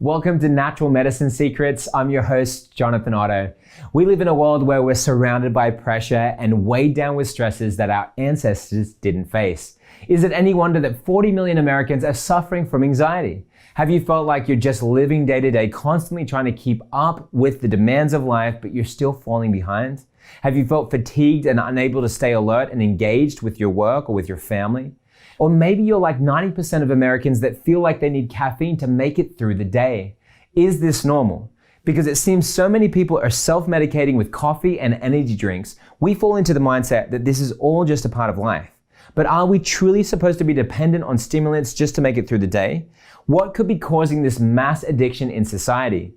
Welcome to Natural Medicine Secrets. I'm your host, Jonathan Otto. We live in a world where we're surrounded by pressure and weighed down with stresses that our ancestors didn't face. Is it any wonder that 40 million Americans are suffering from anxiety? Have you felt like you're just living day to day, constantly trying to keep up with the demands of life, but you're still falling behind? Have you felt fatigued and unable to stay alert and engaged with your work or with your family? Or maybe you're like 90% of Americans that feel like they need caffeine to make it through the day. Is this normal? Because it seems so many people are self-medicating with coffee and energy drinks, we fall into the mindset that this is all just a part of life. But are we truly supposed to be dependent on stimulants just to make it through the day? What could be causing this mass addiction in society?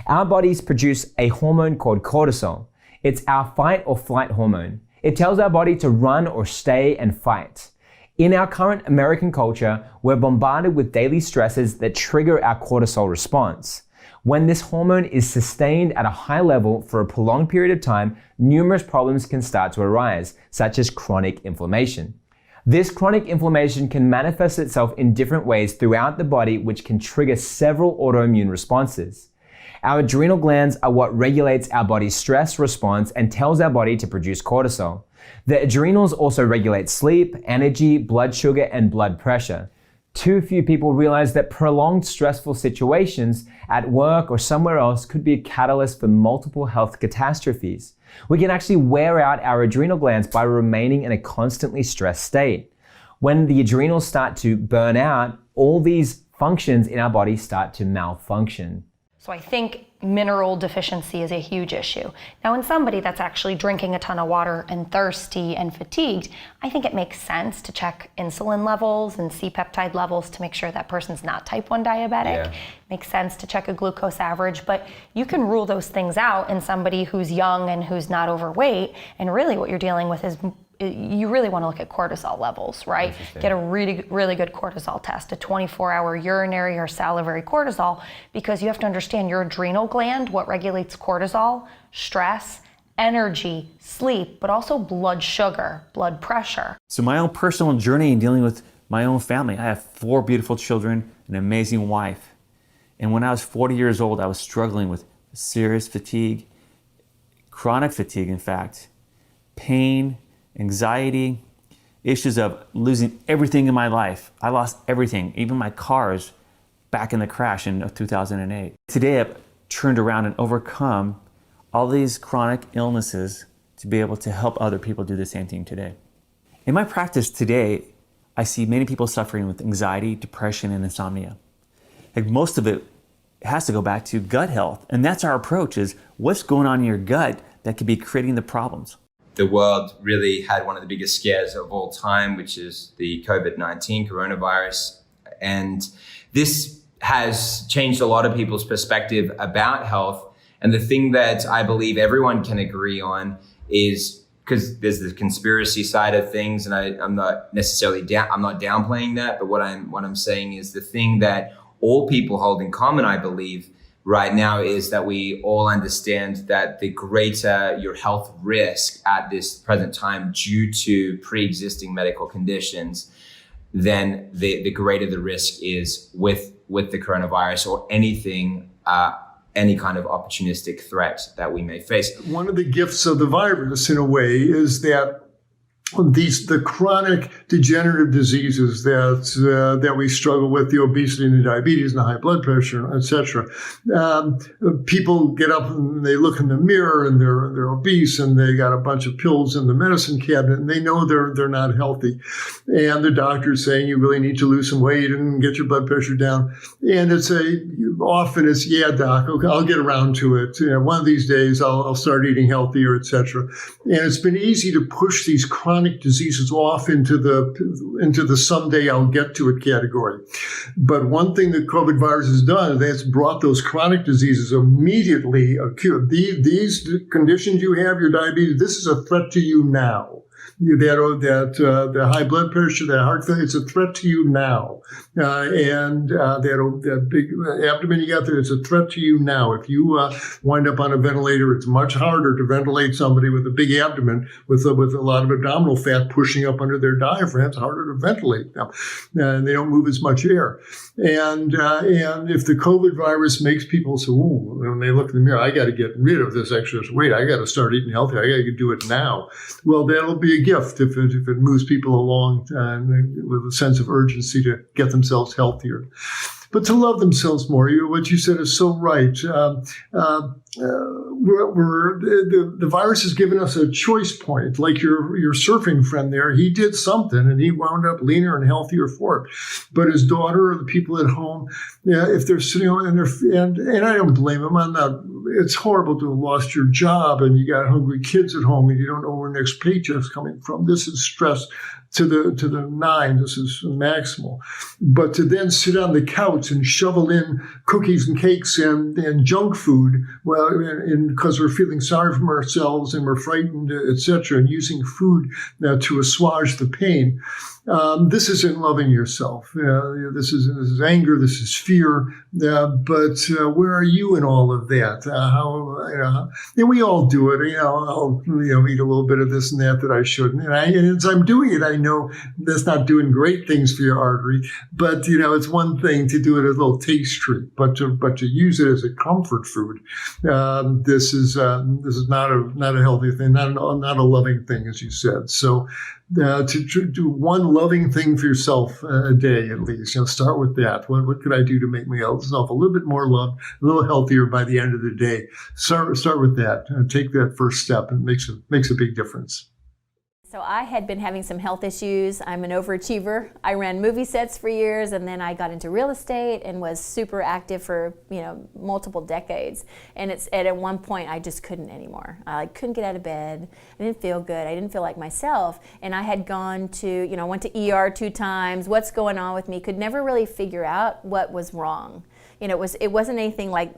Our bodies produce a hormone called cortisol. It's our fight or flight hormone. It tells our body to run or stay and fight. In our current American culture, we're bombarded with daily stresses that trigger our cortisol response. When this hormone is sustained at a high level for a prolonged period of time, numerous problems can start to arise, such as chronic inflammation. This chronic inflammation can manifest itself in different ways throughout the body, which can trigger several autoimmune responses. Our adrenal glands are what regulates our body's stress response and tells our body to produce cortisol. The adrenals also regulate sleep, energy, blood sugar, and blood pressure. Too few people realize that prolonged stressful situations at work or somewhere else could be a catalyst for multiple health catastrophes. We can actually wear out our adrenal glands by remaining in a constantly stressed state. When the adrenals start to burn out, all these functions in our body start to malfunction. So I think mineral deficiency is a huge issue. Now, in somebody that's actually drinking a ton of water and thirsty and fatigued, I think it makes sense to check insulin levels and C-peptide levels to make sure that person's not type 1 diabetic. Yeah. Makes sense to check a glucose average, but you can rule those things out in somebody who's young and who's not overweight. And really what you're dealing with is you really want to look at cortisol levels, right? Get a really good cortisol test, a 24-hour urinary or salivary cortisol, because you have to understand your adrenal gland, what regulates cortisol, stress, energy, sleep, but also blood sugar, blood pressure. So my own personal journey in dealing with my own family, I have 4 beautiful children, an amazing wife. And when I was 40 years old, I was struggling with serious fatigue, chronic fatigue, in fact, pain, anxiety, issues of losing everything in my life. I lost everything, even my cars, back in the crash in 2008. Today, I've turned around and overcome all these chronic illnesses to be able to help other people do the same thing today. In my practice today, I see many people suffering with anxiety, depression, and insomnia. Like most of it has to go back to gut health. And that's our approach, is what's going on in your gut that could be creating the problems. The world really had one of the biggest scares of all time, which is the COVID-19 coronavirus. And this has changed a lot of people's perspective about health. And the thing that I believe everyone can agree on is, because there's the conspiracy side of things, and I'm not necessarily I'm not downplaying that, but what I'm saying is the thing that all people hold in common, I believe, right now, is that we all understand that the greater your health risk at this present time due to pre-existing medical conditions, then the greater the risk is with the coronavirus or anything, any kind of opportunistic threat that we may face. One of the gifts of the virus, in a way, is that the chronic degenerative diseases that we struggle with, the obesity and the diabetes and the high blood pressure, etc. People get up and they look in the mirror and they're obese and they got a bunch of pills in the medicine cabinet and they know they're not healthy. And the doctor's saying you really need to lose some weight and get your blood pressure down. And often it's, yeah, doc, okay, I'll get around to it. One of these days I'll start eating healthier, etc. And it's been easy to push these chronic diseases off into the someday I'll get to it category. But one thing that COVID virus has done is it's brought those chronic diseases immediately acute. These conditions you have, your diabetes, this is a threat to you now. The high blood pressure, that heart failure, it's a threat to you now. That big abdomen you got there, it's a threat to you now. If you wind up on a ventilator, it's much harder to ventilate somebody with a big abdomen with a lot of abdominal fat pushing up under their diaphragm. It's harder to ventilate them. And they don't move as much air. And if the COVID virus makes people say, "Ooh," when they look in the mirror, I got to get rid of this excess weight. I got to start eating healthy. I got to do it now. Well, that'll be a gift if it moves people along with a sense of urgency to get themselves healthier. But to love themselves more. What you said is so right. The virus has given us a choice point. Like your surfing friend there, he did something and he wound up leaner and healthier for it. But his daughter or the people at home, if they're sitting and I don't blame them. It's horrible to have lost your job and you got hungry kids at home and you don't know where next paycheck's coming from. This is stress to the nine. This is maximal. But to then sit on the couch and shovel in cookies and cakes and junk food, well, because we're feeling sorry for ourselves and we're frightened, etc., and using food to assuage the pain. This isn't loving yourself. This is anger. This is fear. But where are you in all of that? We all do it. I'll eat a little bit of this and that I shouldn't. And as I'm doing it, I know that's not doing great things for your artery. But it's one thing to do it as a little taste treat, but to use it as a comfort food, this is not a healthy thing, not a loving thing, as you said. So. To do one loving thing for yourself a day at least. Start with that. What could I do to make myself a little bit more loved, a little healthier by the end of the day? Start with that. Take that first step, and it makes a big difference. So I had been having some health issues. I'm an overachiever. I ran movie sets for years, and then I got into real estate and was super active for multiple decades. And at one point I just couldn't anymore. I couldn't get out of bed. I didn't feel good. I didn't feel like myself. And I had gone to went to ER 2 times. What's going on with me? Could never really figure out what was wrong. It wasn't anything like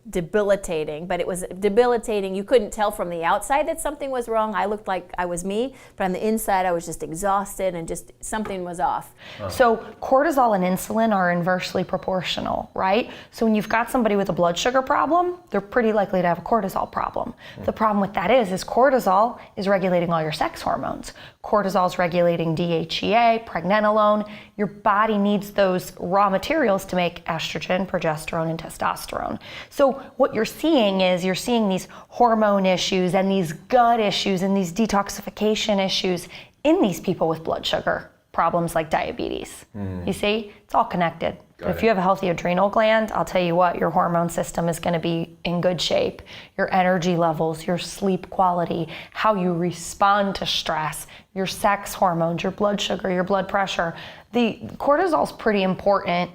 debilitating, but it was debilitating. You couldn't tell from the outside that something was wrong. I looked like I was me, but on the inside I was just exhausted and just something was off. So cortisol and insulin are inversely proportional, right? So when you've got somebody with a blood sugar problem, they're pretty likely to have a cortisol problem. The problem with that is cortisol is regulating all your sex hormones. Cortisol is regulating DHEA, pregnenolone. Your body needs those raw materials to make estrogen, progesterone, and testosterone. So what you're seeing these hormone issues and these gut issues and these detoxification issues in these people with blood sugar problems like diabetes. You see, it's all connected. But if you have a healthy adrenal gland, I'll tell you what, your hormone system is going to be in good shape. Your energy levels, your sleep quality, how you respond to stress, your sex hormones, your blood sugar, your blood pressure. The cortisol is pretty important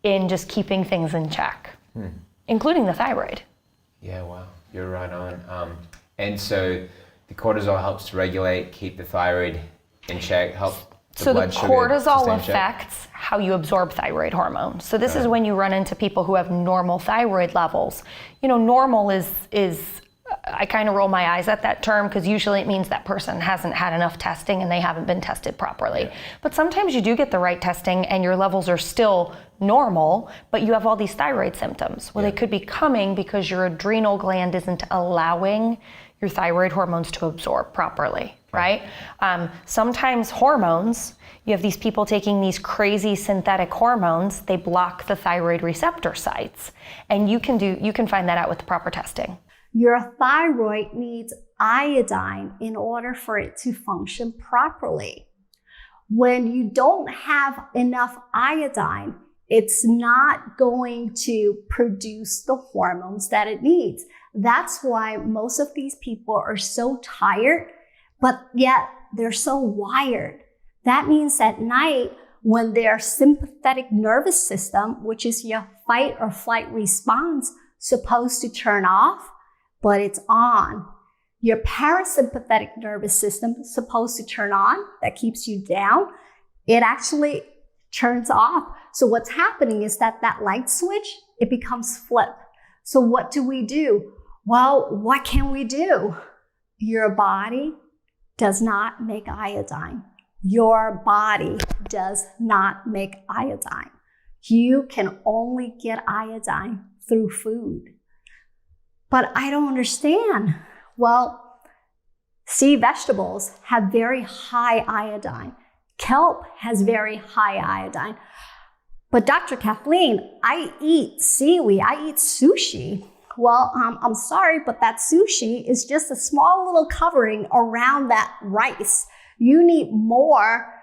in just keeping things in check, including the thyroid. Yeah, wow, you're right on. And so the cortisol helps to regulate, keep the thyroid in check, help So the blood sugar cortisol sustain check. affects how you absorb thyroid hormone. So this is when you run into people who have normal thyroid levels. Normal is I kind of roll my eyes at that term because usually it means that person hasn't had enough testing and they haven't been tested properly. Yeah. But sometimes you do get the right testing and your levels are still normal, but you have all these thyroid symptoms. Well, they could be coming because your adrenal gland isn't allowing your thyroid hormones to absorb properly, right? Sometimes hormones, you have these people taking these crazy synthetic hormones, they block the thyroid receptor sites, and you can find that out with the proper testing. Your thyroid needs iodine in order for it to function properly. When you don't have enough iodine, it's not going to produce the hormones that it needs. That's why most of these people are so tired, but yet they're so wired. That means at night, when their sympathetic nervous system, which is your fight or flight response, supposed to turn off, but it's on. Your parasympathetic nervous system is supposed to turn on, that keeps you down. It actually turns off. So what's happening is that light switch, it becomes flip. So what do? Well, what can we do? Your body does not make iodine. Your body does not make iodine. You can only get iodine through food. But I don't understand. Well, sea vegetables have very high iodine. Kelp has very high iodine. But Dr. Kathleen, I eat seaweed, I eat sushi. Well, I'm sorry, but that sushi is just a small little covering around that rice. You need more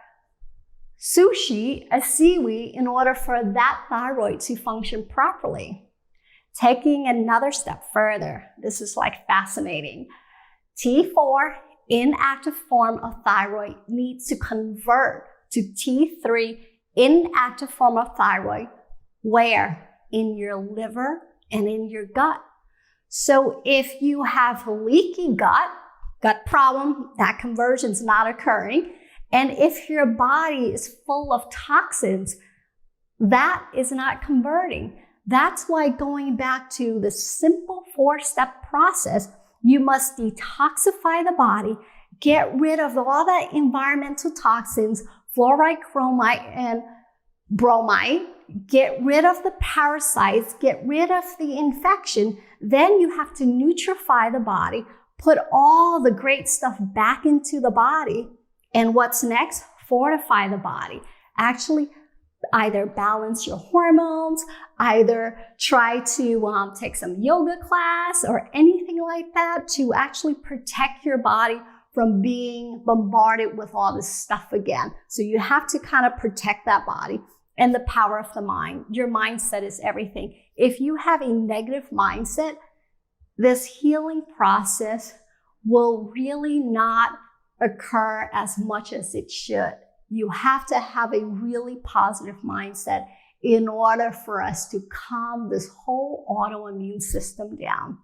sushi, a seaweed, in order for that thyroid to function properly. Taking another step further, this is like fascinating. T4, inactive form of thyroid, needs to convert to T3, inactive form of thyroid, where? In your liver and in your gut. So if you have leaky gut problem, that conversion is not occurring. And if your body is full of toxins, that is not converting. That's why going back to the simple 4-step process, you must detoxify the body, get rid of all that environmental toxins, fluoride, chromite, and bromide, get rid of the parasites, get rid of the infection. Then you have to nutrify the body, put all the great stuff back into the body. And what's next? Fortify the body. Actually, either balance your hormones, either try to take some yoga class or anything like that to actually protect your body from being bombarded with all this stuff again. So you have to kind of protect that body. And the power of the mind. Your mindset is everything. If you have a negative mindset, this healing process will really not occur as much as it should. You have to have a really positive mindset in order for us to calm this whole autoimmune system down.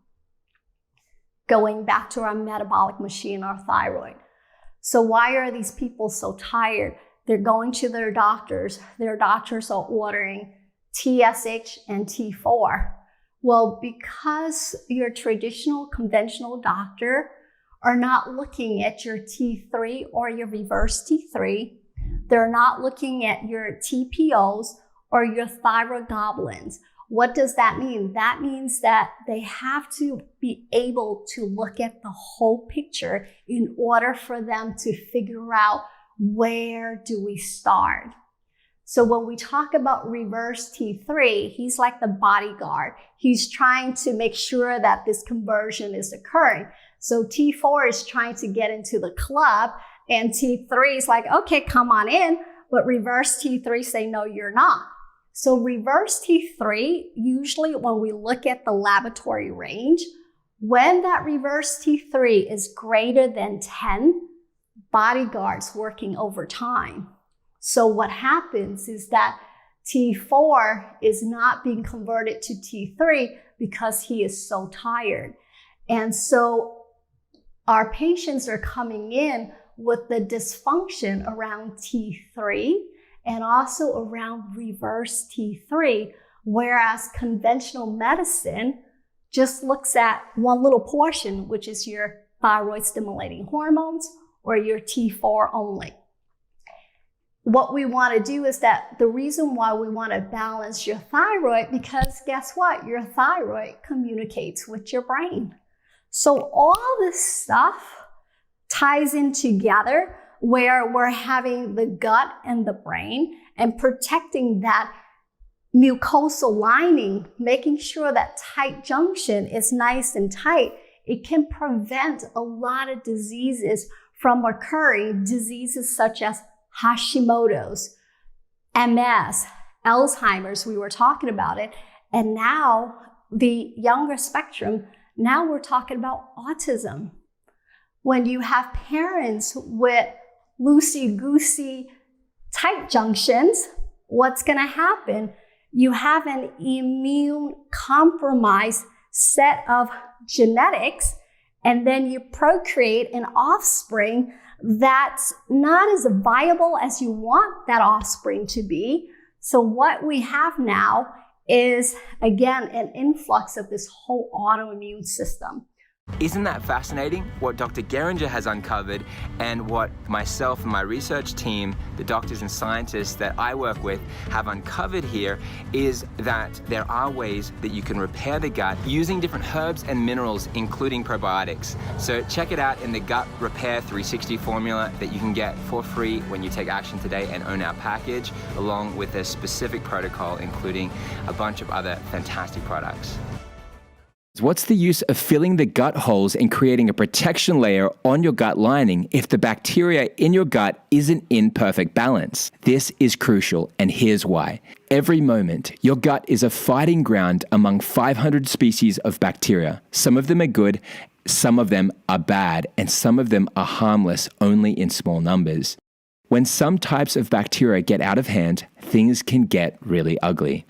Going back to our metabolic machine, our thyroid. So why are these people so tired? They're going to their doctors. Their doctors are ordering TSH and T4. Well, because your traditional conventional doctor are not looking at your T3 or your reverse T3, they're not looking at your TPOs or your thyroglobulins. What does that mean? That means that they have to be able to look at the whole picture in order for them to figure out where do we start. So when we talk about reverse T3, he's like the bodyguard. He's trying to make sure that this conversion is occurring. So T4 is trying to get into the club, and T3 is like, okay, come on in. But reverse T3 say, no, you're not. So reverse T3, usually when we look at the laboratory range, when that reverse T3 is greater than 10, bodyguards working overtime. So what happens is that T4 is not being converted to T3 because he is so tired. And so our patients are coming in with the dysfunction around T3 and also around reverse T3, whereas conventional medicine just looks at one little portion, which is your thyroid stimulating hormones or your T4 only. What we want to do is that the reason why we want to balance your thyroid, because guess what? Your thyroid communicates with your brain. So all this stuff ties in together where we're having the gut and the brain and protecting that mucosal lining, making sure that tight junction is nice and tight. It can prevent a lot of diseases from occurring, diseases such as Hashimoto's, MS, Alzheimer's, we were talking about it. And now the younger spectrum, now we're talking about autism. When you have parents with loosey-goosey tight junctions, what's going to happen? You have an immune compromised set of genetics, and then you procreate an offspring that's not as viable as you want that offspring to be. So what we have now is, again, an influx of this whole autoimmune system. Isn't that fascinating? What Dr. Geringer has uncovered and what myself and my research team, the doctors and scientists that I work with, have uncovered here is that there are ways that you can repair the gut using different herbs and minerals, including probiotics. So check it out in the Gut Repair 360 formula that you can get for free when you take action today and own our package, along with a specific protocol, including a bunch of other fantastic products. What's the use of filling the gut holes and creating a protection layer on your gut lining if the bacteria in your gut isn't in perfect balance? This is crucial, and here's why. Every moment, your gut is a fighting ground among 500 species of bacteria. Some of them are good, some of them are bad, and some of them are harmless only in small numbers. When some types of bacteria get out of hand, things can get really ugly.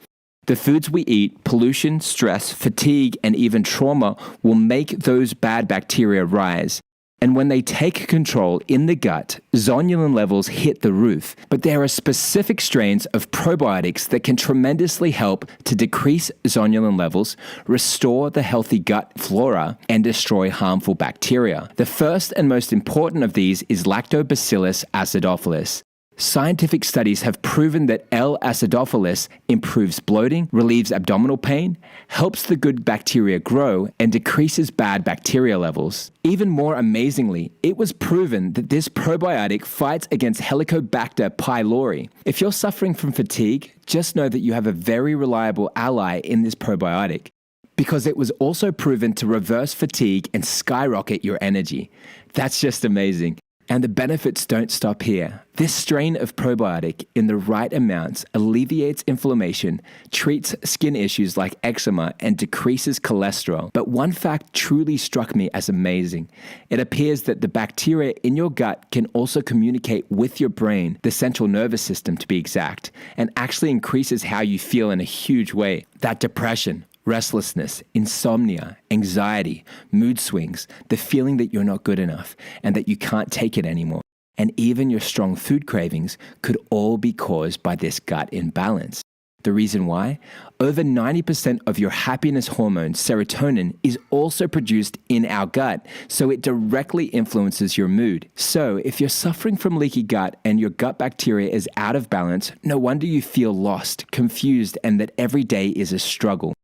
The foods we eat, pollution, stress, fatigue, and even trauma will make those bad bacteria rise. And when they take control in the gut, zonulin levels hit the roof. But there are specific strains of probiotics that can tremendously help to decrease zonulin levels, restore the healthy gut flora, and destroy harmful bacteria. The first and most important of these is Lactobacillus acidophilus. Scientific studies have proven that L. acidophilus improves bloating, relieves abdominal pain, helps the good bacteria grow, and decreases bad bacteria levels. Even more amazingly, it was proven that this probiotic fights against Helicobacter pylori. If you're suffering from fatigue, just know that you have a very reliable ally in this probiotic, because it was also proven to reverse fatigue and skyrocket your energy. That's just amazing. And the benefits don't stop here. This strain of probiotic in the right amounts alleviates inflammation, treats skin issues like eczema, and decreases cholesterol. But one fact truly struck me as amazing. It appears that the bacteria in your gut can also communicate with your brain, the central nervous system to be exact, and actually increases how you feel in a huge way. That depression, restlessness, insomnia, anxiety, mood swings, the feeling that you're not good enough and that you can't take it anymore, and even your strong food cravings could all be caused by this gut imbalance. The reason why? Over 90% of your happiness hormone, serotonin, is also produced in our gut, so it directly influences your mood. So if you're suffering from leaky gut and your gut bacteria is out of balance, no wonder you feel lost, confused, and that every day is a struggle.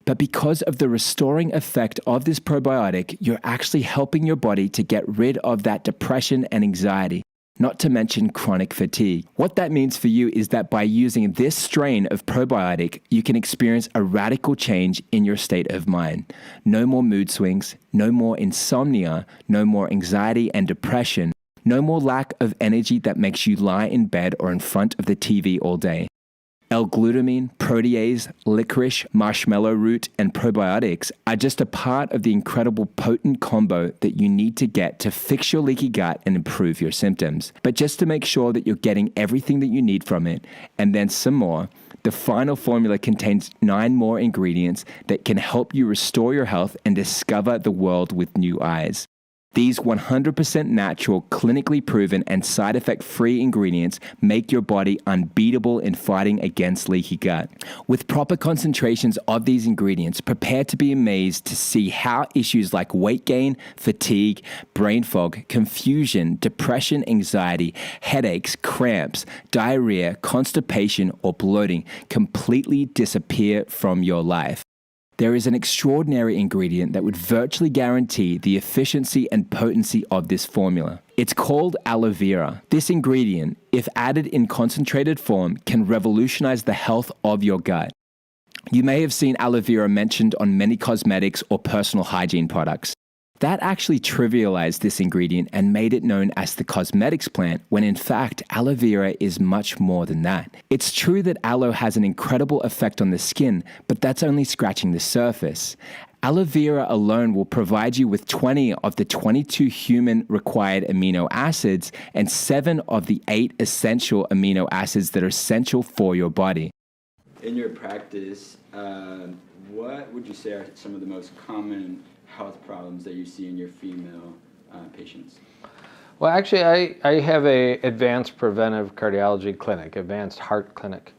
But because of the restoring effect of this probiotic, you're actually helping your body to get rid of that depression and anxiety, not to mention chronic fatigue. What that means for you is that by using this strain of probiotic, you can experience a radical change in your state of mind. No more mood swings, no more insomnia, no more anxiety and depression, no more lack of energy that makes you lie in bed or in front of the TV all day. L-glutamine, protease, licorice, marshmallow root, and probiotics are just a part of the incredible potent combo that you need to get to fix your leaky gut and improve your symptoms. But just to make sure that you're getting everything that you need from it, and then some more, the final formula contains 9 more ingredients that can help you restore your health and discover the world with new eyes. These 100% natural, clinically proven, and side effect-free ingredients make your body unbeatable in fighting against leaky gut. With proper concentrations of these ingredients, prepare to be amazed to see how issues like weight gain, fatigue, brain fog, confusion, depression, anxiety, headaches, cramps, diarrhea, constipation, or bloating completely disappear from your life. There is an extraordinary ingredient that would virtually guarantee the efficiency and potency of this formula. It's called aloe vera. This ingredient, if added in concentrated form, can revolutionize the health of your gut. You may have seen aloe vera mentioned on many cosmetics or personal hygiene products. That actually trivialized this ingredient and made it known as the cosmetics plant, when in fact, aloe vera is much more than that. It's true that aloe has an incredible effect on the skin, but that's only scratching the surface. Aloe vera alone will provide you with 20 of the 22 human required amino acids and 7 of the 8 essential amino acids that are essential for your body. In your practice, what would you say are some of the most common health problems that you see in your female patients? Well, actually, I have a advanced preventive cardiology clinic, advanced heart clinic,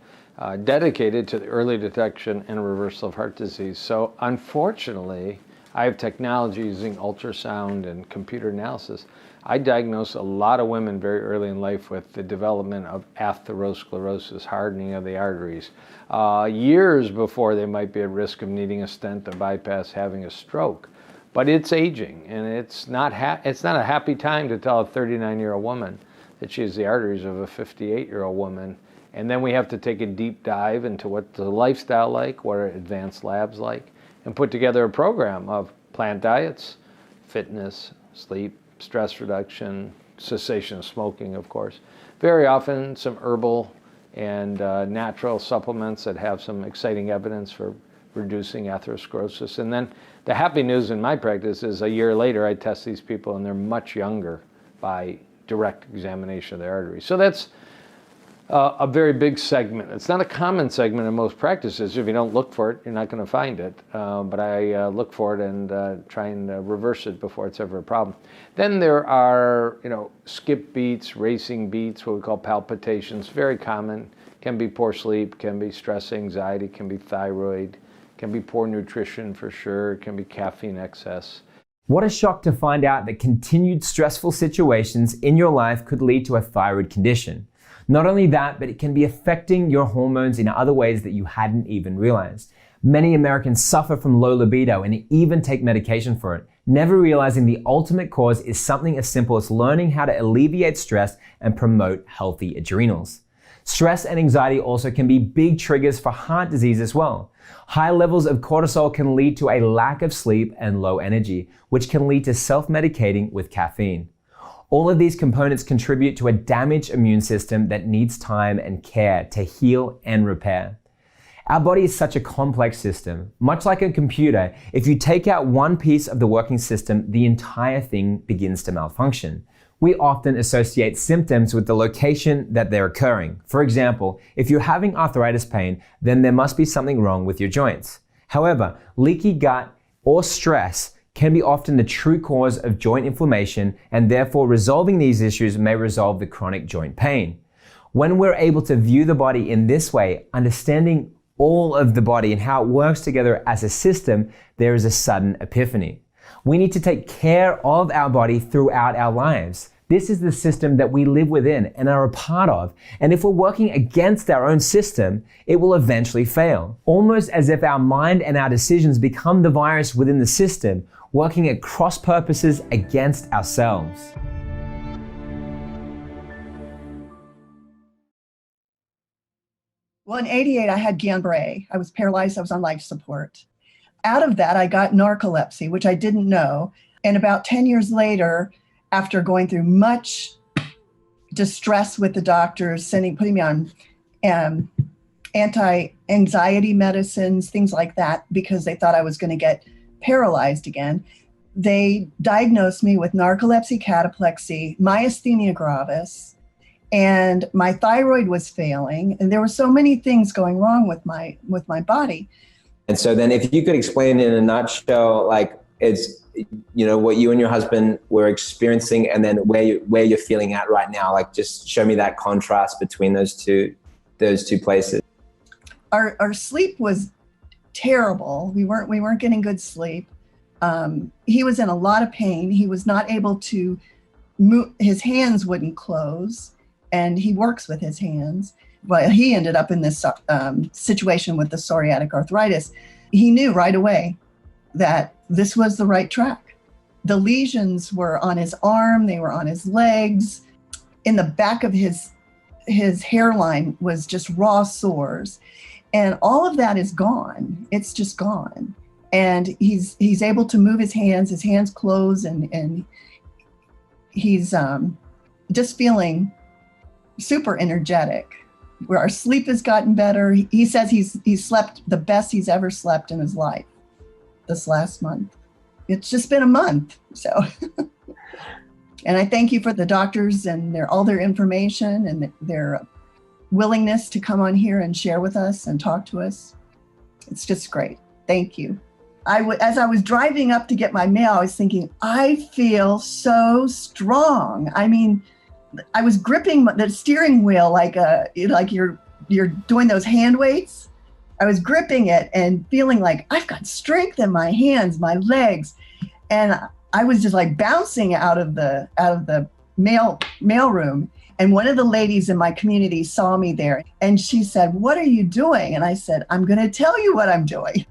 dedicated to the early detection and reversal of heart disease. So unfortunately, I have technology using ultrasound and computer analysis. I diagnose a lot of women very early in life with the development of atherosclerosis, hardening of the arteries, years before they might be at risk of needing a stent, a bypass, having a stroke. But it's aging, and it's not a happy time to tell a 39-year-old woman that she has the arteries of a 58-year-old woman. And then we have to take a deep dive into what the lifestyle like, what are advanced labs like, and put together a program of plant diets, fitness, sleep, stress reduction, cessation of smoking, of course. Very often some herbal and natural supplements that have some exciting evidence for reducing atherosclerosis. And then the happy news in my practice is a year later I test these people and they're much younger by direct examination of their arteries. So that's a very big segment. It's not a common segment in most practices. If you don't look for it, you're not going to find it. But I look for it and try and reverse it before it's ever a problem. Then there are, skip beats, racing beats, what we call palpitations, very common. Can be poor sleep, can be stress, anxiety, can be thyroid, can be poor nutrition for sure, can be caffeine excess. What a shock to find out that continued stressful situations in your life could lead to a thyroid condition. Not only that, but it can be affecting your hormones in other ways that you hadn't even realized. Many Americans suffer from low libido and even take medication for it, never realizing the ultimate cause is something as simple as learning how to alleviate stress and promote healthy adrenals. Stress and anxiety also can be big triggers for heart disease as well. High levels of cortisol can lead to a lack of sleep and low energy, which can lead to self-medicating with caffeine. All of these components contribute to a damaged immune system that needs time and care to heal and repair. Our body is such a complex system. Much like a computer, if you take out one piece of the working system, the entire thing begins to malfunction. We often associate symptoms with the location that they're occurring. For example, if you're having arthritis pain, then there must be something wrong with your joints. However, leaky gut or stress can be often the true cause of joint inflammation, and therefore resolving these issues may resolve the chronic joint pain. When we're able to view the body in this way, understanding all of the body and how it works together as a system, there is a sudden epiphany. We need to take care of our body throughout our lives. This is the system that we live within and are a part of. And if we're working against our own system, it will eventually fail. Almost as if our mind and our decisions become the virus within the system, working at cross purposes against ourselves. Well, in '88, I had Guillain-Barré. I was paralyzed. I was on life support. Out of that, I got narcolepsy, which I didn't know. And about 10 years later, after going through much distress with the doctors, putting me on anti-anxiety medicines, things like that, because they thought I was going to get paralyzed again, they diagnosed me with narcolepsy, cataplexy, myasthenia gravis, and my thyroid was failing, and there were so many things going wrong with my body. And so then if you could explain in a nutshell, like it's, what you and your husband were experiencing, and then where you're feeling at right now, like just show me that contrast between those two places. Our sleep was terrible. We weren't getting good sleep. He was in a lot of pain. He was not able to move. His hands wouldn't close, and he works with his hands. But he ended up in this situation with the psoriatic arthritis. He knew right away that this was the right track. The lesions were on his arm, they were on his legs. In the back of his hairline was just raw sores. And all of that is gone. It's just gone. And he's able to move his hands close, and he's just feeling super energetic. Where our sleep has gotten better. He says he's slept the best he's ever slept in his life this last month. It's just been a month. So, and I thank you for the doctors and all their information and their willingness to come on here and share with us and talk to us. It's just great. Thank you. As I was driving up to get my mail, I was thinking, I feel so strong. I mean, I was gripping the steering wheel like you're doing those hand weights. I was gripping it and feeling like I've got strength in my hands, my legs. And I was just like bouncing out of the mail room. And one of the ladies in my community saw me there and she said, "What are you doing?" And I said, "I'm going to tell you what I'm doing."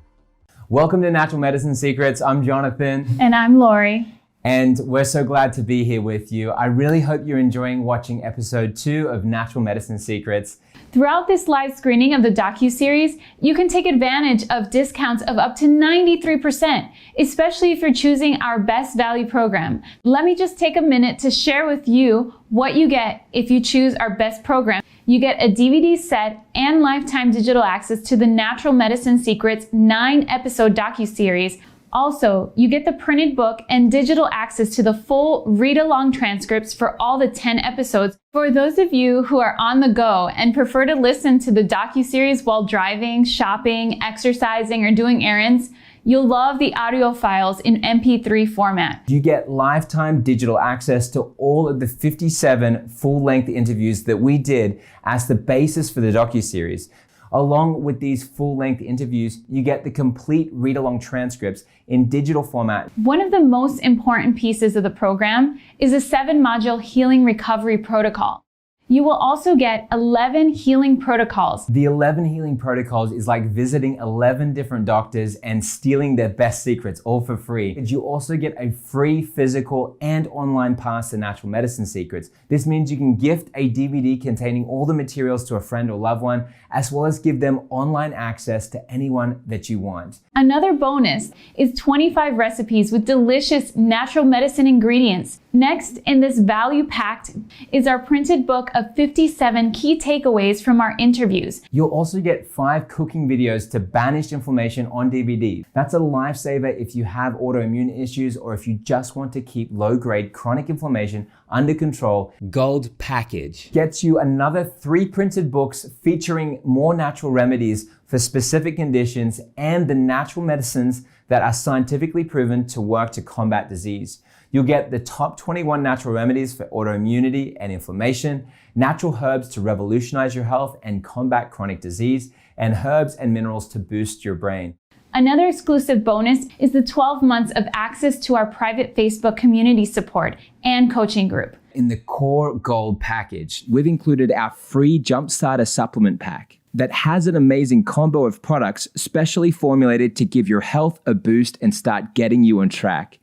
Welcome to Natural Medicine Secrets. I'm Jonathan. And I'm Lori. And we're so glad to be here with you. I really hope you're enjoying watching episode 2 of Natural Medicine Secrets. Throughout this live screening of the docuseries, you can take advantage of discounts of up to 93%, especially if you're choosing our best value program. Let me just take a minute to share with you what you get if you choose our best program. You get a DVD set and lifetime digital access to the Natural Medicine Secrets 9-episode docuseries. Also, you get the printed book and digital access to the full read-along transcripts for all the 10 episodes. For those of you who are on the go and prefer to listen to the docuseries while driving, shopping, exercising, or doing errands, you'll love the audio files in MP3 format. You get lifetime digital access to all of the 57 full-length interviews that we did as the basis for the docuseries. Along with these full-length interviews, you get the complete read-along transcripts in digital format. One of the most important pieces of the program is a 7-module healing recovery protocol. You will also get 11 healing protocols. The 11 healing protocols is like visiting 11 different doctors and stealing their best secrets all for free. And you also get a free physical and online pass to Natural Medicine Secrets. This means you can gift a DVD containing all the materials to a friend or loved one, as well as give them online access to anyone that you want. Another bonus is 25 recipes with delicious natural medicine ingredients. Next in this value packed is our printed book of 57 key takeaways from our interviews. You'll also get 5 cooking videos to banish inflammation on DVD. That's a lifesaver if you have autoimmune issues or if you just want to keep low-grade chronic inflammation under control. Gold Package gets you another 3 printed books featuring more natural remedies for specific conditions and the natural medicines that are scientifically proven to work to combat disease. You'll get the top 21 natural remedies for autoimmunity and inflammation, natural herbs to revolutionize your health and combat chronic disease, and herbs and minerals to boost your brain. Another exclusive bonus is the 12 months of access to our private Facebook community support and coaching group. In the Core Gold Package, we've included our free Jumpstarter supplement pack that has an amazing combo of products specially formulated to give your health a boost and start getting you on track.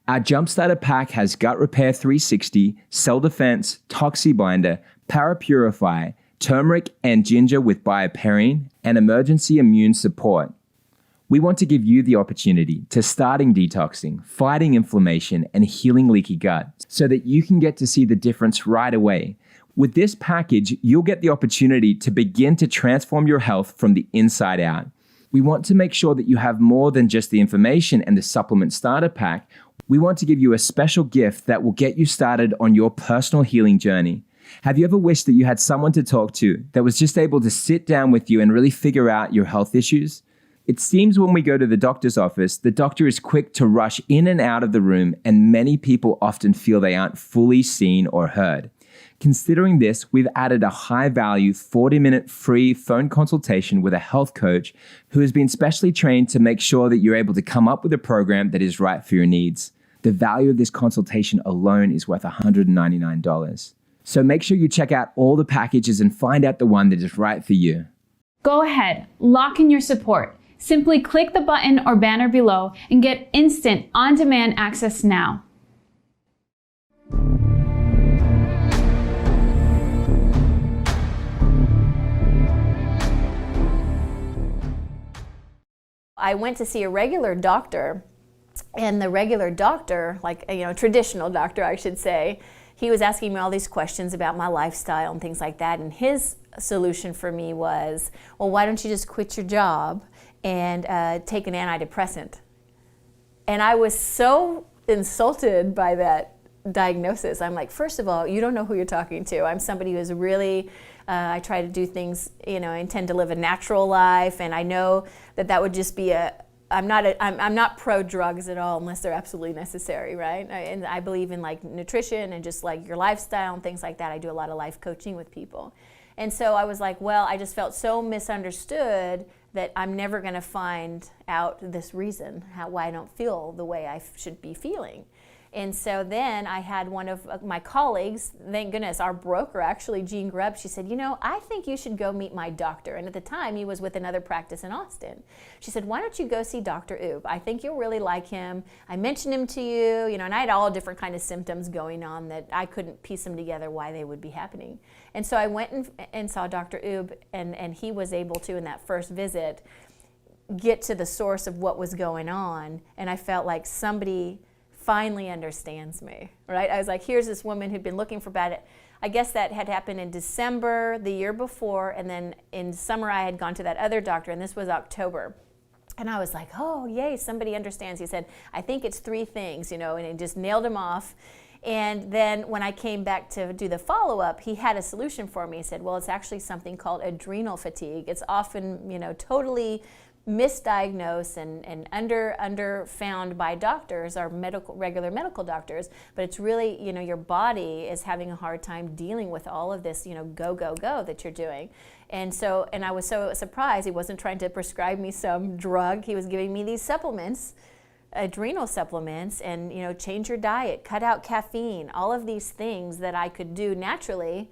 Our Jumpstarter pack has Gut Repair 360, Cell Defense, Toxi Binder, Parapurify, turmeric and ginger with bioperine, and emergency immune support. We want to give you the opportunity to starting detoxing, fighting inflammation, and healing leaky gut so that you can get to see the difference right away. With this package, you'll get the opportunity to begin to transform your health from the inside out. We want to make sure that you have more than just the information and the supplement starter pack. We want to give you a special gift that will get you started on your personal healing journey. Have you ever wished that you had someone to talk to that was just able to sit down with you and really figure out your health issues? It seems when we go to the doctor's office, the doctor is quick to rush in and out of the room, and many people often feel they aren't fully seen or heard. Considering this, we've added a high-value 40-minute free phone consultation with a health coach who has been specially trained to make sure that you're able to come up with a program that is right for your needs. The value of this consultation alone is worth $199. So make sure you check out all the packages and find out the one that is right for you. Go ahead, lock in your support. Simply click the button or banner below and get instant on-demand access now. I went to see a regular doctor, and the regular doctor, like, traditional doctor, I should say, he was asking me all these questions about my lifestyle and things like that, and his solution for me was, well, why don't you just quit your job and take an antidepressant? And I was so insulted by that diagnosis. I'm like, first of all, you don't know who you're talking to. I'm somebody who is really, I try to do things, I intend to live a natural life, and I know that would just be I'm not pro drugs at all unless they're absolutely necessary, right? And I believe in like nutrition and just like your lifestyle and things like that. I do a lot of life coaching with people. And so I was like, well, I just felt so misunderstood that I'm never going to find out this reason why I don't feel the way I should be feeling. And so then I had one of my colleagues, thank goodness, our broker actually, Jean Grubb, she said, I think you should go meet my doctor. And at the time, he was with another practice in Austin. She said, why don't you go see Dr. Oob? I think you'll really like him. I mentioned him to you, and I had all different kind of symptoms going on that I couldn't piece them together why they would be happening. And so I went and saw Dr. Oob, and he was able to, in that first visit, get to the source of what was going on. And I felt like somebody finally understands me, right? I was like, here's this woman who'd been looking for I guess that had happened in December the year before, and then in summer I had gone to that other doctor, and this was October. And I was like, oh, yay, somebody understands. He said, I think it's 3 things, and he just nailed them off. And then when I came back to do the follow-up, he had a solution for me. He said, well, it's actually something called adrenal fatigue. It's often, totally misdiagnosed and underfound by doctors, our regular medical doctors, but it's really, your body is having a hard time dealing with all of this, go that you're doing. And I was so surprised. He wasn't trying to prescribe me some drug. He was giving me these supplements, adrenal supplements, and change your diet, cut out caffeine, all of these things that I could do naturally,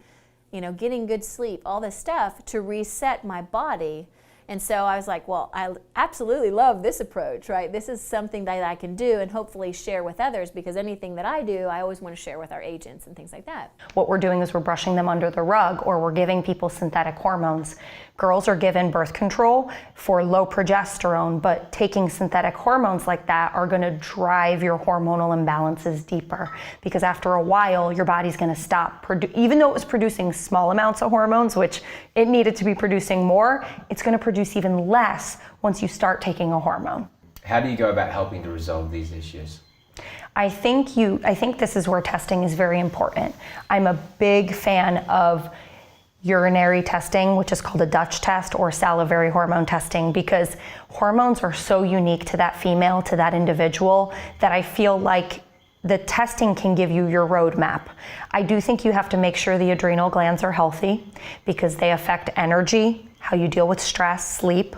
getting good sleep, all this stuff to reset my body. And so I was like, well, I absolutely love this approach, right? This is something that I can do and hopefully share with others, because anything that I do, I always want to share with our agents and things like that. What we're doing is we're brushing them under the rug, or we're giving people synthetic hormones. Girls are given birth control for low progesterone, but taking synthetic hormones like that are going to drive your hormonal imbalances deeper, because after a while your body's going to stop even though it was producing small amounts of hormones, which it needed to be producing more, it's going to produce even less once you start taking a hormone. How do you go about helping to resolve these issues? I think this is where testing is very important. I'm a big fan of urinary testing, which is called a Dutch test, or salivary hormone testing, because hormones are so unique to that female, to that individual, that I feel like the testing can give you your roadmap. I do think you have to make sure the adrenal glands are healthy, because they affect energy, how you deal with stress, sleep,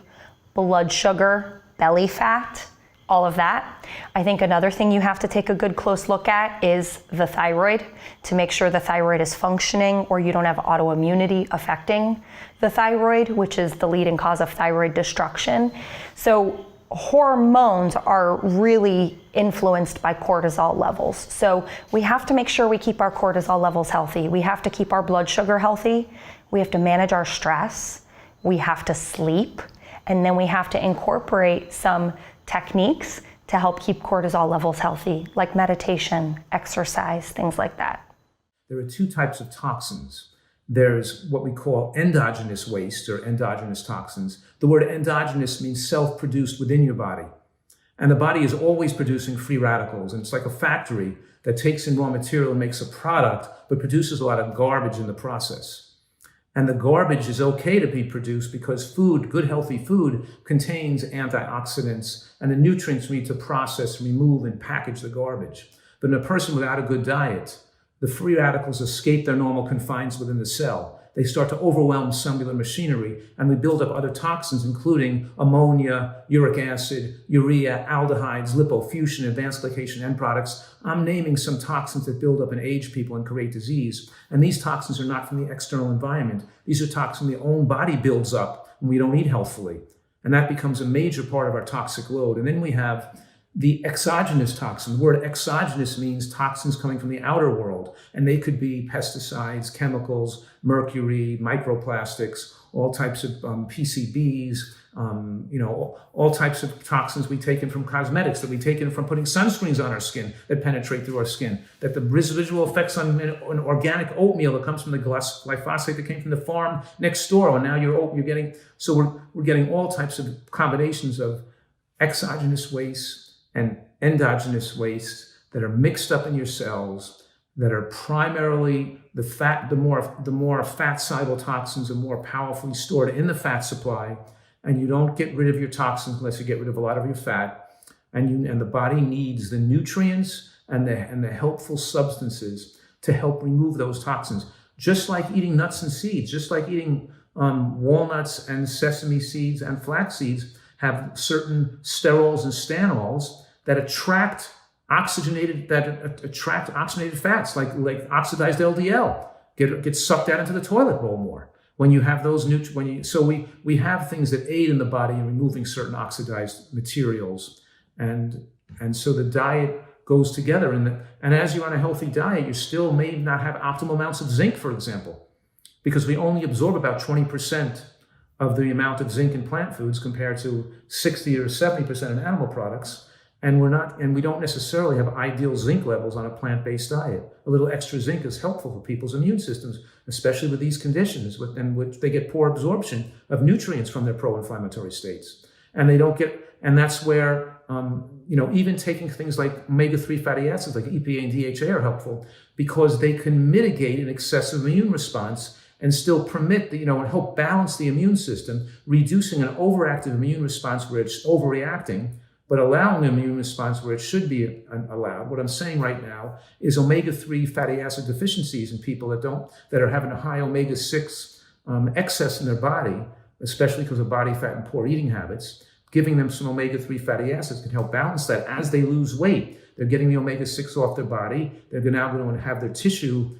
blood sugar, belly fat, all of that. I think another thing you have to take a good close look at is the thyroid, to make sure the thyroid is functioning, or you don't have autoimmunity affecting the thyroid, which is the leading cause of thyroid destruction. So hormones are really influenced by cortisol levels. So we have to make sure we keep our cortisol levels healthy. We have to keep our blood sugar healthy. We have to manage our stress. We have to sleep. And then we have to incorporate some techniques to help keep cortisol levels healthy, like meditation, exercise, things like that. There are 2 types of toxins. There's what we call endogenous waste, or endogenous toxins. The word endogenous means self-produced within your body. And the body is always producing free radicals. And it's like a factory that takes in raw material and makes a product, but produces a lot of garbage in the process. And the garbage is okay to be produced because food, good healthy food, contains antioxidants and the nutrients we need to process, remove, and package the garbage. But in a person without a good diet, the free radicals escape their normal confines within the cell. They start to overwhelm cellular machinery, and we build up other toxins, including ammonia, uric acid, urea, aldehydes, lipofuscin, advanced glycation end products. I'm naming some toxins that build up and age people and create disease. And these toxins are not from the external environment. These are toxins the own body builds up when we don't eat healthfully. And that becomes a major part of our toxic load. And then we have the exogenous toxin. The word exogenous means toxins coming from the outer world, and they could be pesticides, chemicals, mercury, microplastics, all types of PCBs, all types of toxins we take in from cosmetics, that we take in from putting sunscreens on our skin that penetrate through our skin, that the residual effects on an organic oatmeal that comes from the glyphosate that came from the farm next door, and now you're getting, so we're getting all types of combinations of exogenous waste and endogenous waste that are mixed up in your cells, that are primarily the more fat soluble toxins are more powerfully stored in the fat supply, and you don't get rid of your toxins unless you get rid of a lot of your fat, and the body needs the nutrients and the helpful substances to help remove those toxins. Just like eating nuts and seeds, just like eating walnuts and sesame seeds and flax seeds have certain sterols and stanols that attract oxygenated fats, like oxidized LDL, get sucked out into the toilet bowl more. When you have those we have things that aid in the body in removing certain oxidized materials, and so the diet goes together. And as you're on a healthy diet, you still may not have optimal amounts of zinc, for example, because we only absorb about 20% of the amount of zinc in plant foods compared to 60 or 70% in animal products. And we don't necessarily have ideal zinc levels on a plant-based diet. A little extra zinc is helpful for people's immune systems, especially with these conditions, in which they get poor absorption of nutrients from their pro-inflammatory states. And that's where, even taking things like omega-3 fatty acids like EPA and DHA are helpful, because they can mitigate an excessive immune response and still permit and help balance the immune system, reducing an overactive immune response where it's overreacting, but allowing an immune response where it should be allowed. What I'm saying right now is omega-3 fatty acid deficiencies in people that are having a high omega-6 excess in their body, especially because of body fat and poor eating habits. Giving them some omega-3 fatty acids can help balance that as they lose weight. They're getting the omega-6 off their body. They're now going to have their tissue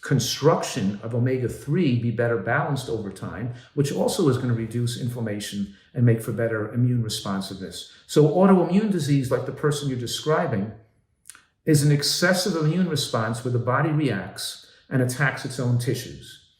construction of omega-3 be better balanced over time, which also is going to reduce inflammation and make for better immune responsiveness. So autoimmune disease, like the person you're describing, is an excessive immune response where the body reacts and attacks its own tissues.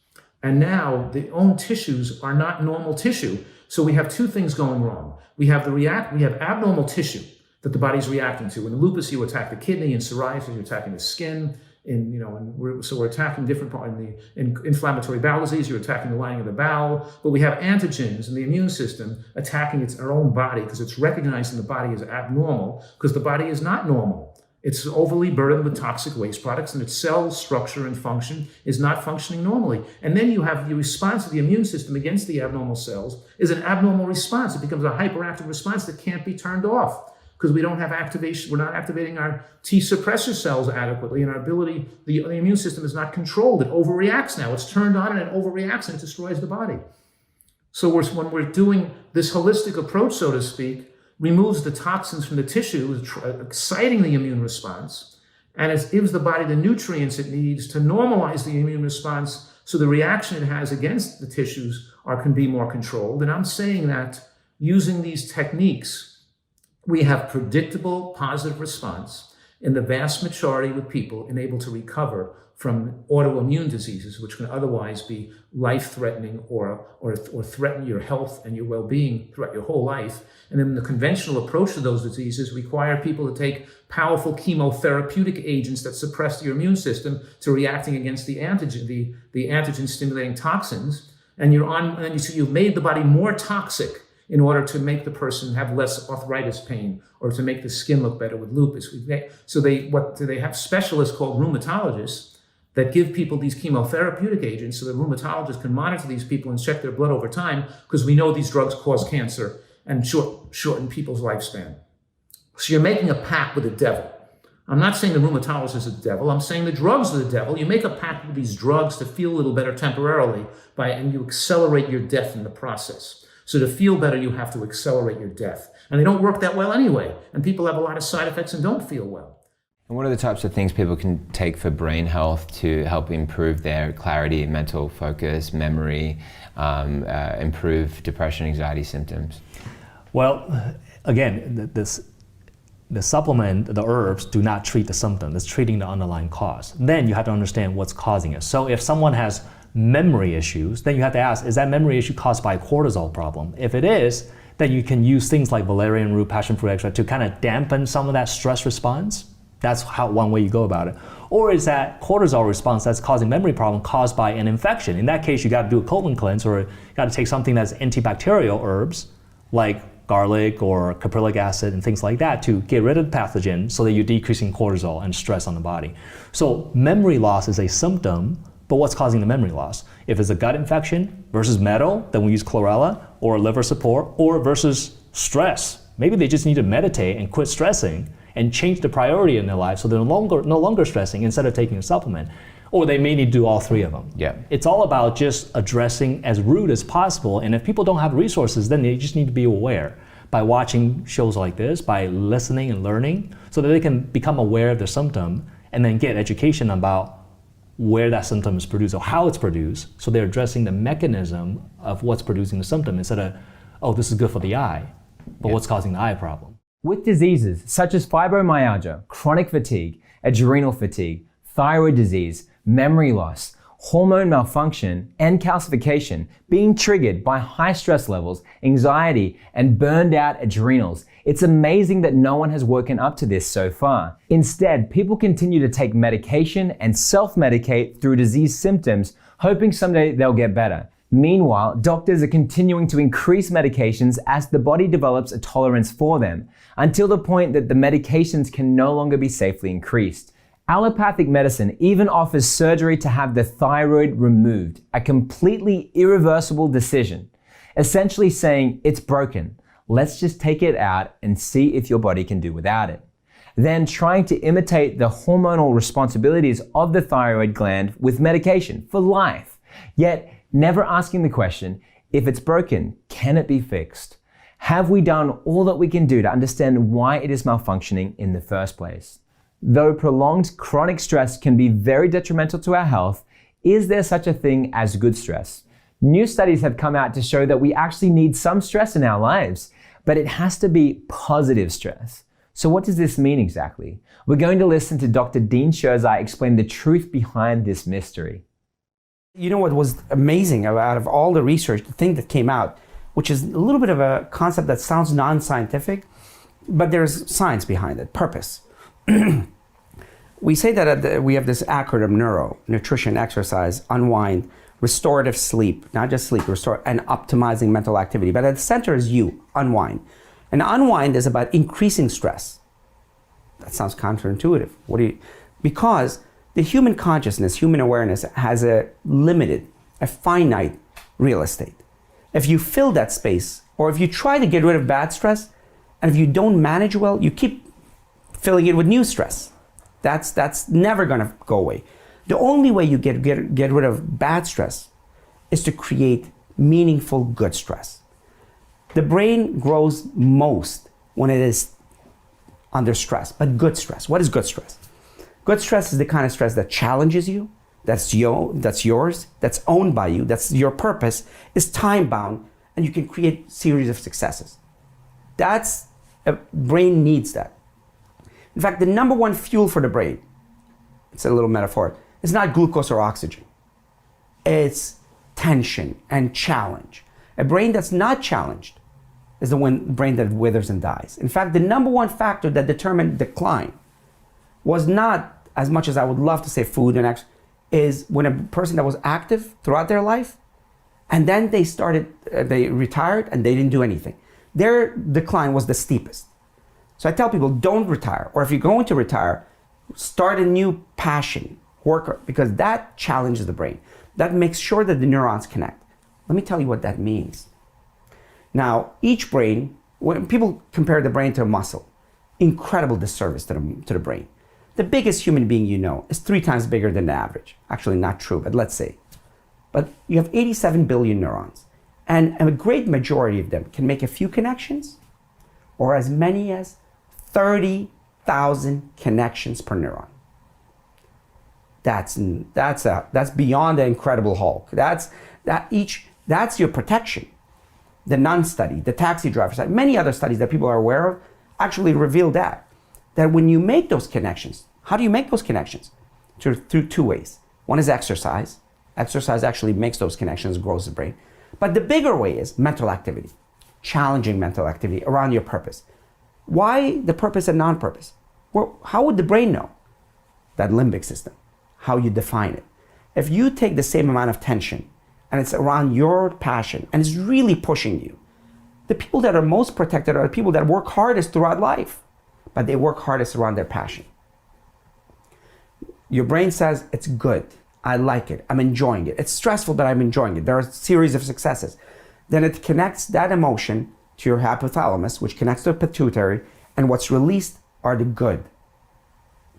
And now the own tissues are not normal tissue. So we have two things going wrong. We have abnormal tissue that the body's reacting to. In lupus, you attack the kidney. In psoriasis, you're attacking the skin. We're attacking different parts. In inflammatory bowel disease, you're attacking the lining of the bowel. But we have antigens in the immune system attacking our own body because it's recognizing the body as abnormal, because the body is not normal. It's overly burdened with toxic waste products, and its cell structure and function is not functioning normally. And then you have the response of the immune system against the abnormal cells is an abnormal response. It becomes a hyperactive response that can't be turned off, because we don't have activation. We're not activating our T suppressor cells adequately, and our ability, the immune system is not controlled. It overreacts now. It's turned on and it overreacts and it destroys the body. So when we're doing this holistic approach, so to speak, removes the toxins from the tissue, exciting the immune response, and it gives the body the nutrients it needs to normalize the immune response so the reaction it has against the tissues can be more controlled. And I'm saying that using these techniques, we have predictable positive response in the vast majority of people and able to recover from autoimmune diseases, which can otherwise be life-threatening or threaten your health and your well-being throughout your whole life. And then the conventional approach to those diseases require people to take powerful chemotherapeutic agents that suppress your immune system to reacting against the antigen-stimulating toxins. And you've made the body more toxic in order to make the person have less arthritis pain or to make the skin look better with lupus. So they have specialists called rheumatologists that give people these chemotherapeutic agents so the rheumatologist can monitor these people and check their blood over time, because we know these drugs cause cancer and shorten people's lifespan. So you're making a pact with the devil. I'm not saying the rheumatologist is the devil. I'm saying the drugs are the devil. You make a pact with these drugs to feel a little better temporarily, and you accelerate your death in the process. So to feel better, you have to accelerate your death. And they don't work that well anyway. And people have a lot of side effects and don't feel well. And what are the types of things people can take for brain health to help improve their clarity, mental focus, memory, improve depression, anxiety symptoms? Well, again, the supplement, the herbs, do not treat the symptom. It's treating the underlying cause. Then you have to understand what's causing it. So if someone has memory issues, then you have to ask, is that memory issue caused by a cortisol problem? If it is, then you can use things like valerian root, passion fruit extract to kind of dampen some of that stress response. That's one way you go about it. Or is that cortisol response that's causing memory problem caused by an infection? In that case, you got to do a colon cleanse, or you got to take something that's antibacterial herbs like garlic or caprylic acid and things like that to get rid of the pathogen so that you're decreasing cortisol and stress on the body. So memory loss is a symptom, but what's causing the memory loss? If it's a gut infection versus metal, then we use chlorella, or liver support, or versus stress. Maybe they just need to meditate and quit stressing, and change the priority in their life so they're no longer stressing instead of taking a supplement. Or they may need to do all three of them. Yeah. It's all about just addressing as root as possible. And if people don't have resources, then they just need to be aware by watching shows like this, by listening and learning, so that they can become aware of the symptom and then get education about where that symptom is produced or how it's produced. So they're addressing the mechanism of what's producing the symptom instead of, oh, this is good for the eye, but what's causing the eye problem? With diseases such as fibromyalgia, chronic fatigue, adrenal fatigue, thyroid disease, memory loss, hormone malfunction, and calcification being triggered by high stress levels, anxiety, and burned out adrenals, it's amazing that no one has woken up to this so far. Instead, people continue to take medication and self-medicate through disease symptoms, hoping someday they'll get better. Meanwhile, doctors are continuing to increase medications as the body develops a tolerance for them, until the point that the medications can no longer be safely increased. Allopathic medicine even offers surgery to have the thyroid removed, a completely irreversible decision, essentially saying it's broken. Let's just take it out and see if your body can do without it. Then trying to imitate the hormonal responsibilities of the thyroid gland with medication for life, yet never asking the question, if it's broken, can it be fixed? Have we done all that we can do to understand why it is malfunctioning in the first place? Though prolonged chronic stress can be very detrimental to our health, is there such a thing as good stress? New studies have come out to show that we actually need some stress in our lives, but it has to be positive stress. So what does this mean exactly? We're going to listen to Dr. Dean Sherzai explain the truth behind this mystery. You know what was amazing out of all the research, the thing that came out, which is a little bit of a concept that sounds non-scientific, but there's science behind it, purpose. We say that we have this acronym NEURO, nutrition, exercise, unwind, restorative sleep, not just sleep, and optimizing mental activity. But at the center is you, unwind. And unwind is about increasing stress. That sounds counterintuitive. Because the human consciousness, human awareness has a limited, a finite real estate. If you fill that space, or if you try to get rid of bad stress, and if you don't manage well, you keep filling it with new stress. That's never gonna go away. The only way you get rid of bad stress is to create meaningful good stress. The brain grows most when it is under stress, but good stress. What is good stress? Good stress is the kind of stress that challenges you, that's yours, that's owned by you, that's your purpose, is time bound, and you can create series of successes. Brain needs that. In fact, the number one fuel for the brain, it's a little metaphor, it's not glucose or oxygen. It's tension and challenge. A brain that's not challenged is the brain that withers and dies. In fact, the number one factor that determined decline was not, as much as I would love to say food and exercise, is when a person that was active throughout their life, and then they retired and they didn't do anything. Their decline was the steepest. So I tell people, don't retire, or if you're going to retire, start a new passion, work, because that challenges the brain. That makes sure that the neurons connect. Let me tell you what that means. Now, each brain, when people compare the brain to a muscle, incredible disservice to the brain. The biggest human being you know is 3 times bigger than the average. Actually, not true, but let's say. But you have 87 billion neurons, and a great majority of them can make a few connections, or as many as 30,000 connections per neuron. That's beyond the Incredible Hulk. That's your protection. The nun study, the taxi driver study, many other studies that people are aware of actually reveal that when you make those connections, how do you make those connections? Through 2 ways. One is exercise. Exercise actually makes those connections, grows the brain. But the bigger way is mental activity, challenging mental activity around your purpose. Why the purpose and non-purpose? Well, how would the brain know? That limbic system, how you define it. If you take the same amount of tension and it's around your passion and it's really pushing you, the people that are most protected are the people that work hardest throughout life, but they work hardest around their passion. Your brain says, it's good, I like it, I'm enjoying it. It's stressful, but I'm enjoying it. There are a series of successes. Then it connects that emotion to your hypothalamus, which connects to the pituitary, and what's released are the good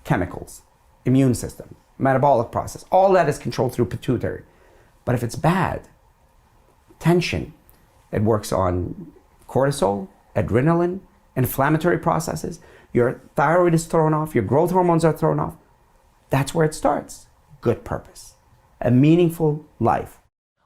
chemicals, immune system, metabolic process. All that is controlled through pituitary. But if it's bad, tension, it works on cortisol, adrenaline, inflammatory processes. Your thyroid is thrown off, your growth hormones are thrown off. That's where it starts. Good purpose, a meaningful life.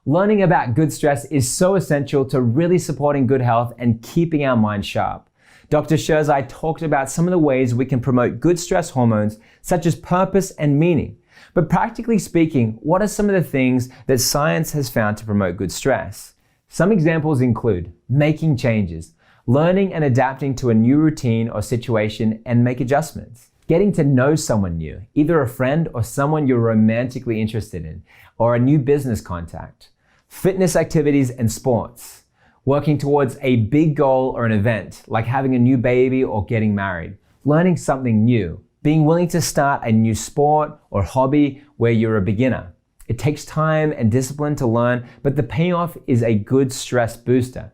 Learning about good stress is so essential to really supporting good health and keeping our mind sharp. Dr. Sherzai talked about some of the ways we can promote good stress hormones, such as purpose and meaning. But practically speaking, what are some of the things that science has found to promote good stress? Some examples include making changes, learning and adapting to a new routine or situation and make adjustments, getting to know someone new, either a friend or someone you're romantically interested in, or a new business contact, fitness activities and sports, working towards a big goal or an event, like having a new baby or getting married, learning something new, being willing to start a new sport or hobby where you're a beginner. It takes time and discipline to learn, but the payoff is a good stress booster.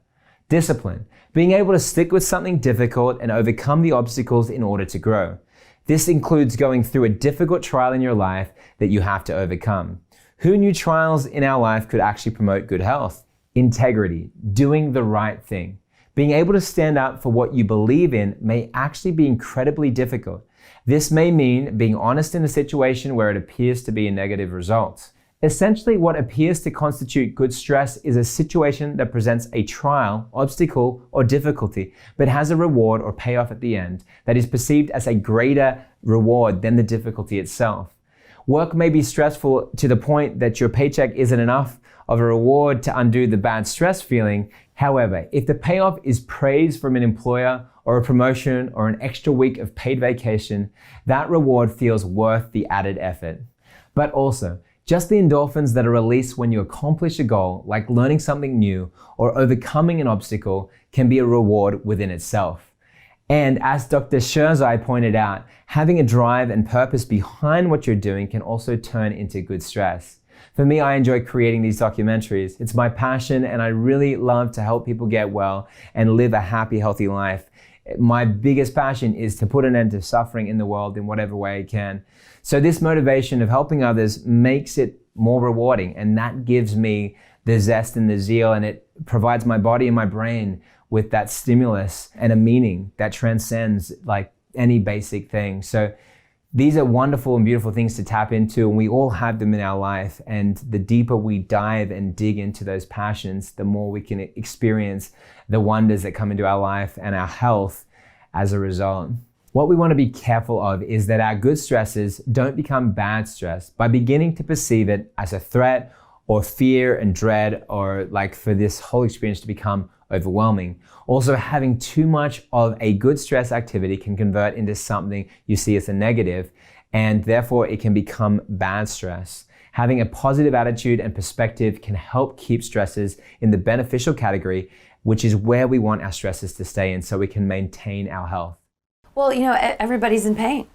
Discipline, being able to stick with something difficult and overcome the obstacles in order to grow. This includes going through a difficult trial in your life that you have to overcome. Who knew trials in our life could actually promote good health? Integrity, doing the right thing. Being able to stand up for what you believe in may actually be incredibly difficult. This may mean being honest in a situation where it appears to be a negative result. Essentially, what appears to constitute good stress is a situation that presents a trial, obstacle, or difficulty, but has a reward or payoff at the end that is perceived as a greater reward than the difficulty itself. Work may be stressful to the point that your paycheck isn't enough of a reward to undo the bad stress feeling. However, if the payoff is praise from an employer or a promotion or an extra week of paid vacation, that reward feels worth the added effort. But also, just the endorphins that are released when you accomplish a goal, like learning something new or overcoming an obstacle, can be a reward within itself. And as Dr. Sherzai pointed out, having a drive and purpose behind what you're doing can also turn into good stress. For me, I enjoy creating these documentaries. It's my passion, and I really love to help people get well and live a happy, healthy life. My biggest passion is to put an end to suffering in the world in whatever way I can. So this motivation of helping others makes it more rewarding, and that gives me the zest and the zeal, and it provides my body and my brain with that stimulus and a meaning that transcends like any basic thing. So these are wonderful and beautiful things to tap into, and we all have them in our life. And the deeper we dive and dig into those passions, the more we can experience the wonders that come into our life and our health as a result. What we want to be careful of is that our good stresses don't become bad stress by beginning to perceive it as a threat or fear and dread, or like for this whole experience to become overwhelming. Also, having too much of a good stress activity can convert into something you see as a negative, and therefore it can become bad stress. Having a positive attitude and perspective can help keep stresses in the beneficial category, which is where we want our stresses to stay in so we can maintain our health. Well, you know, everybody's in pain.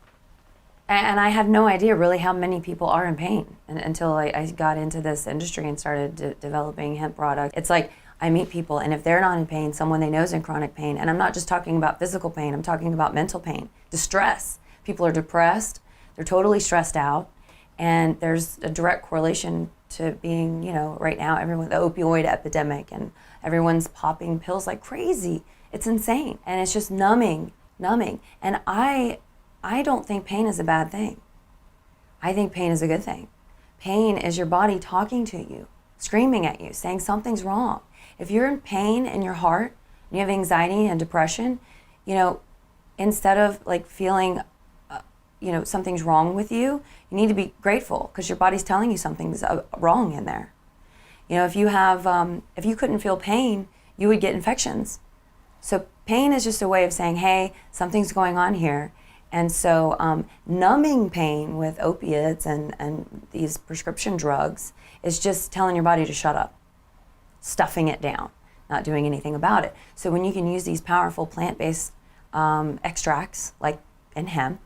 And I had no idea really how many people are in pain until I got into this industry and started developing hemp products. It's like I meet people, and if they're not in pain, someone they know is in chronic pain. And I'm not just talking about physical pain, I'm talking about mental pain, distress. People are depressed, they're totally stressed out, and there's a direct correlation to being, you know, right now, the opioid epidemic, and everyone's popping pills like crazy. It's insane, and it's just numbing. And I don't think pain is a bad thing. I think pain is a good thing. Pain is your body talking to you, screaming at you, saying something's wrong. If you're in pain in your heart, and you have anxiety and depression, you know, instead of like feeling, you know, something's wrong with you, you need to be grateful because your body's telling you something's wrong in there. You know, if you couldn't feel pain, you would get infections. So pain is just a way of saying, hey, something's going on here. And so numbing pain with opiates and these prescription drugs is just telling your body to shut up, stuffing it down, not doing anything about it. So when you can use these powerful plant-based extracts, like in hemp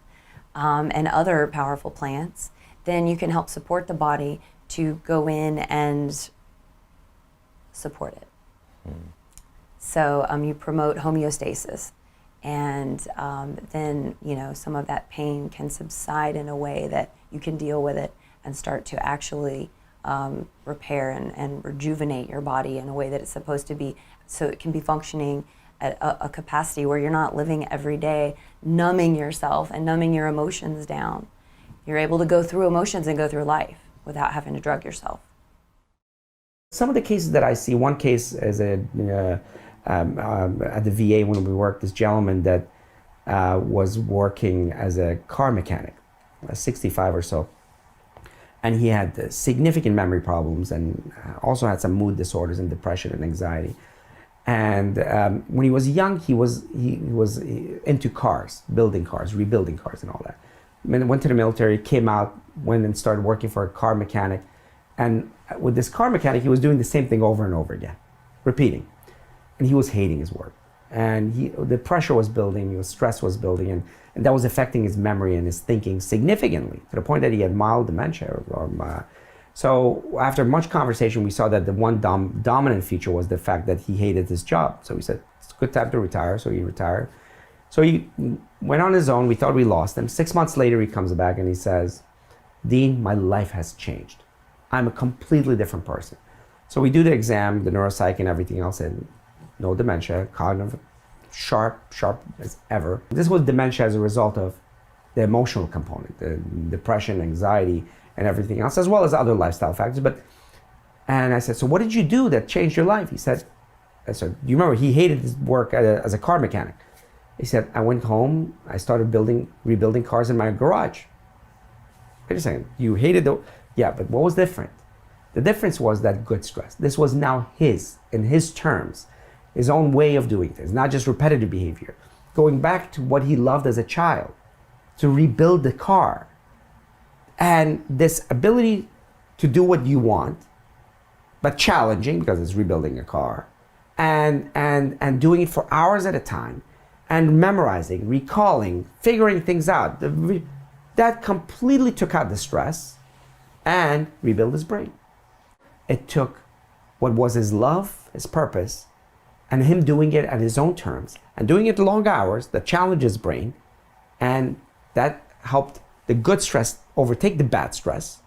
and other powerful plants, then you can help support the body to go in and support it. So you promote homeostasis. And then, some of that pain can subside in a way that you can deal with it and start to actually repair and rejuvenate your body in a way that it's supposed to be, so it can be functioning at a capacity where you're not living every day numbing yourself and numbing your emotions down. You're able to go through emotions and go through life without having to drug yourself. Some of the cases that I see, one case is at the VA when we worked, this gentleman that was working as a car mechanic, 65 or so. And he had significant memory problems and also had some mood disorders and depression and anxiety. And when he was young, he was into cars, building cars, rebuilding cars and all that. Went to the military, came out, went and started working for a car mechanic. And with this car mechanic, he was doing the same thing over and over again, repeating. And he was hating his work. And the pressure was building, stress was building, and that was affecting his memory and his thinking significantly, to the point that he had mild dementia. So after much conversation, we saw that the one dominant feature was the fact that he hated his job. So we said, it's a good time to retire, so he retired. So he went on his own. We thought we lost him. 6 months later, he comes back and he says, Dean, my life has changed. I'm a completely different person. So we do the exam, the neuropsych and everything else, and no dementia, cognitive, sharp as ever. This was dementia as a result of the emotional component, the depression, anxiety, and everything else, as well as other lifestyle factors. And I said, so what did you do that changed your life? He said, do you remember he hated his work as a car mechanic? He said, I went home, I started rebuilding cars in my garage. Wait a second, you hated yeah, but what was different? The difference was that good stress. This was now in his terms, his own way of doing things, not just repetitive behavior. Going back to what he loved as a child, to rebuild the car. And this ability to do what you want, but challenging because it's rebuilding a car, and doing it for hours at a time, and memorizing, recalling, figuring things out. That completely took out the stress and rebuilt his brain. It took what was his love, his purpose, and him doing it at his own terms, and doing it long hours that challenged his brain, and that helped the good stress overtake the bad stress.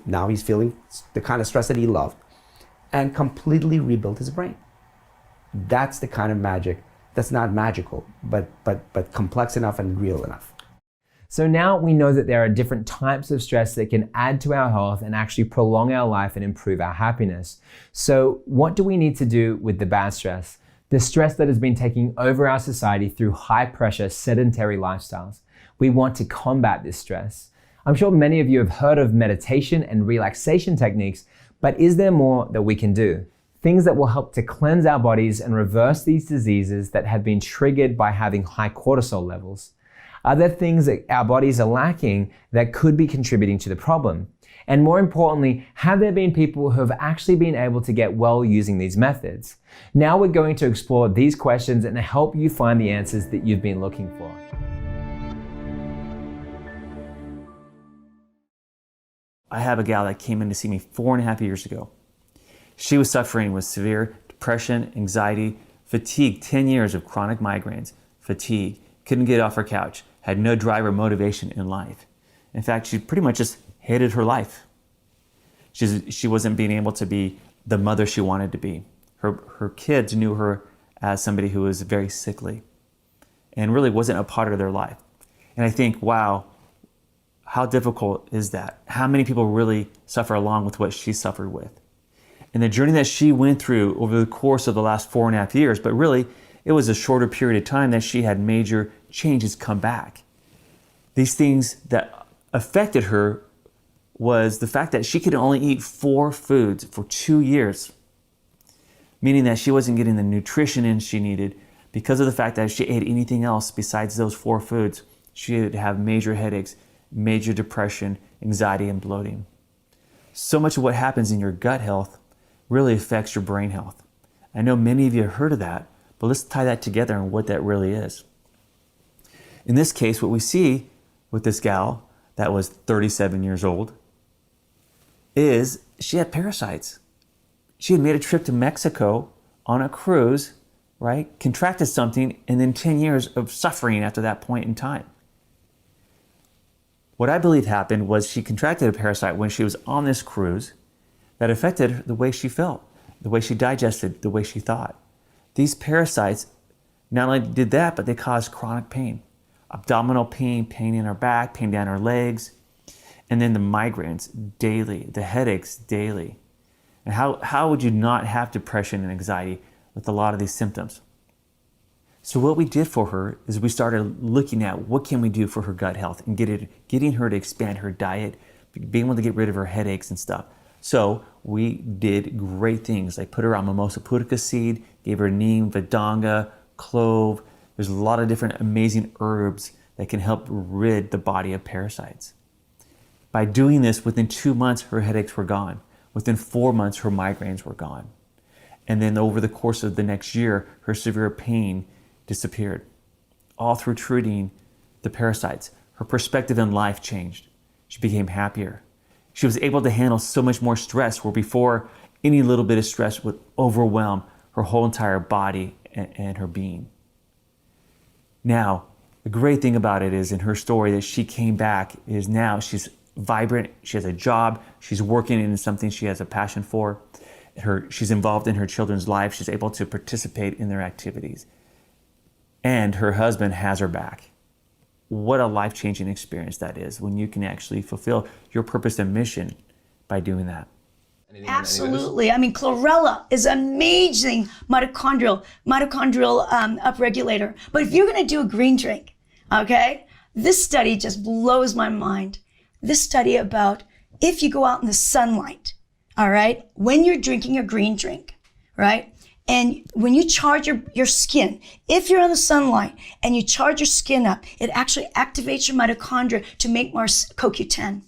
Now he's feeling the kind of stress that he loved, and completely rebuilt his brain. That's the kind of magic that's not magical, but complex enough and real enough. So now we know that there are different types of stress that can add to our health and actually prolong our life and improve our happiness. So what do we need to do with the bad stress? The stress that has been taking over our society through high pressure, sedentary lifestyles. We want to combat this stress. I'm sure many of you have heard of meditation and relaxation techniques, but is there more that we can do? Things that will help to cleanse our bodies and reverse these diseases that have been triggered by having high cortisol levels. Are there things that our bodies are lacking that could be contributing to the problem? And more importantly, have there been people who have actually been able to get well using these methods? Now we're going to explore these questions and help you find the answers that you've been looking for. I have a gal that came in to see me 4.5 years ago. She was suffering with severe depression, anxiety, fatigue, 10 years of chronic migraines, fatigue, couldn't get off her couch, had no drive or motivation in life. In fact, she pretty much just hated her life. She wasn't being able to be the mother she wanted to be. Her kids knew her as somebody who was very sickly and really wasn't a part of their life. And I think, wow, how difficult is that? How many people really suffer along with what she suffered with? And the journey that she went through over the course of the last 4.5 years, but really it was a shorter period of time that she had major changes come back. These things that affected her was the fact that she could only eat 4 foods for 2 years, meaning that she wasn't getting the nutrition in she needed because of the fact that if she ate anything else besides those 4 foods, she would have major headaches, major depression, anxiety, and bloating. So much of what happens in your gut health really affects your brain health. I know many of you have heard of that, but let's tie that together and what that really is. In this case, what we see with this gal that was 37 years old is she had parasites. She had made a trip to Mexico on a cruise right? Contracted something and then 10 years of suffering after that point in time. What I believe happened was she contracted a parasite when she was on this cruise that affected the way she felt, the way she digested, the way she thought. These parasites not only did that, but they caused chronic pain, abdominal pain, pain in her back, pain down her legs, and then the migraines daily, the headaches daily. And how would you not have depression and anxiety with a lot of these symptoms? So what we did for her is we started looking at what can we do for her gut health and getting her to expand her diet, being able to get rid of her headaches and stuff. So we did great things like put her on mimosa pudica seed, gave her neem, vedanga, clove. There's a lot of different amazing herbs that can help rid the body of parasites. By doing this, within 2 months, her headaches were gone. Within 4 months, her migraines were gone. And then over the course of the next year, her severe pain disappeared. All through treating the parasites. Her perspective in life changed. She became happier. She was able to handle so much more stress, where before any little bit of stress would overwhelm her whole entire body and her being. Now, the great thing about it is in her story that she came back is now she's vibrant, she has a job, she's working in something she has a passion for. She's involved in her children's life, she's able to participate in their activities. And her husband has her back. What a life-changing experience that is when you can actually fulfill your purpose and mission by doing that. Absolutely. I mean, chlorella is an amazing mitochondrial upregulator. But if you're going to do a green drink, okay, this study just blows my mind. This study about if you go out in the sunlight, all right, when you're drinking your green drink, right, and when you charge your skin, if you're in the sunlight and you charge your skin up, it actually activates your mitochondria to make more CoQ10.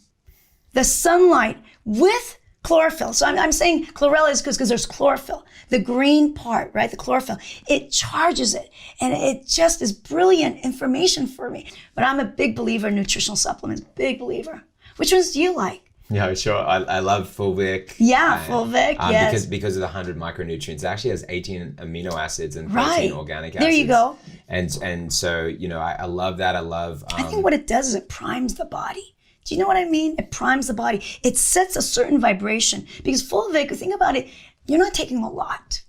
The sunlight with chlorophyll. So I'm saying chlorella is because there's chlorophyll. The green part, right? The chlorophyll. It charges it. And it just is brilliant information for me. But I'm a big believer in nutritional supplements. Big believer. Which ones do you like? Yeah, sure. I love Fulvic. Yeah, Fulvic, yes. Because of the 100 micronutrients. It actually has 18 amino acids and 13 organic acids. There you go. And so, you know, I love that. I think what it does is it primes the body. Do you know what I mean? It primes the body. It sets a certain vibration. Because Fulvic, think about it, you're not taking a lot,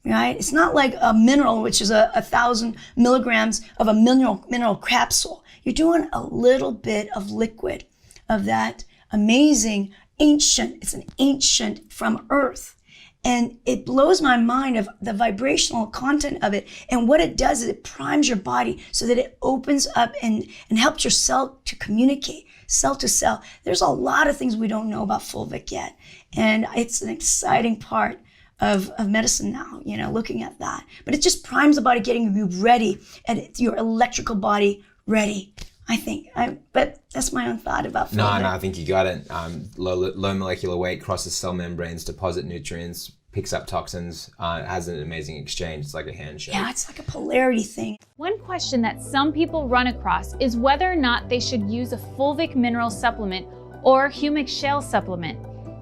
right? It's not like a mineral, which is 1,000 milligrams of a mineral capsule. You're doing a little bit of liquid of that amazing ancient, it's an ancient from Earth. And it blows my mind of the vibrational content of it. And what it does is it primes your body so that it opens up and helps your cell to communicate, cell to cell. There's a lot of things we don't know about Fulvic yet. And it's an exciting part of medicine now, you know, looking at that. But it just primes the body, getting you ready, and your electrical body ready. I think, but that's my own thought about Fulvic. No, I think you got it. Low molecular weight, crosses cell membranes, deposit nutrients, picks up toxins, has an amazing exchange. It's like a handshake. Yeah, it's like a polarity thing. One question that some people run across is whether or not they should use a fulvic mineral supplement or humic shale supplement.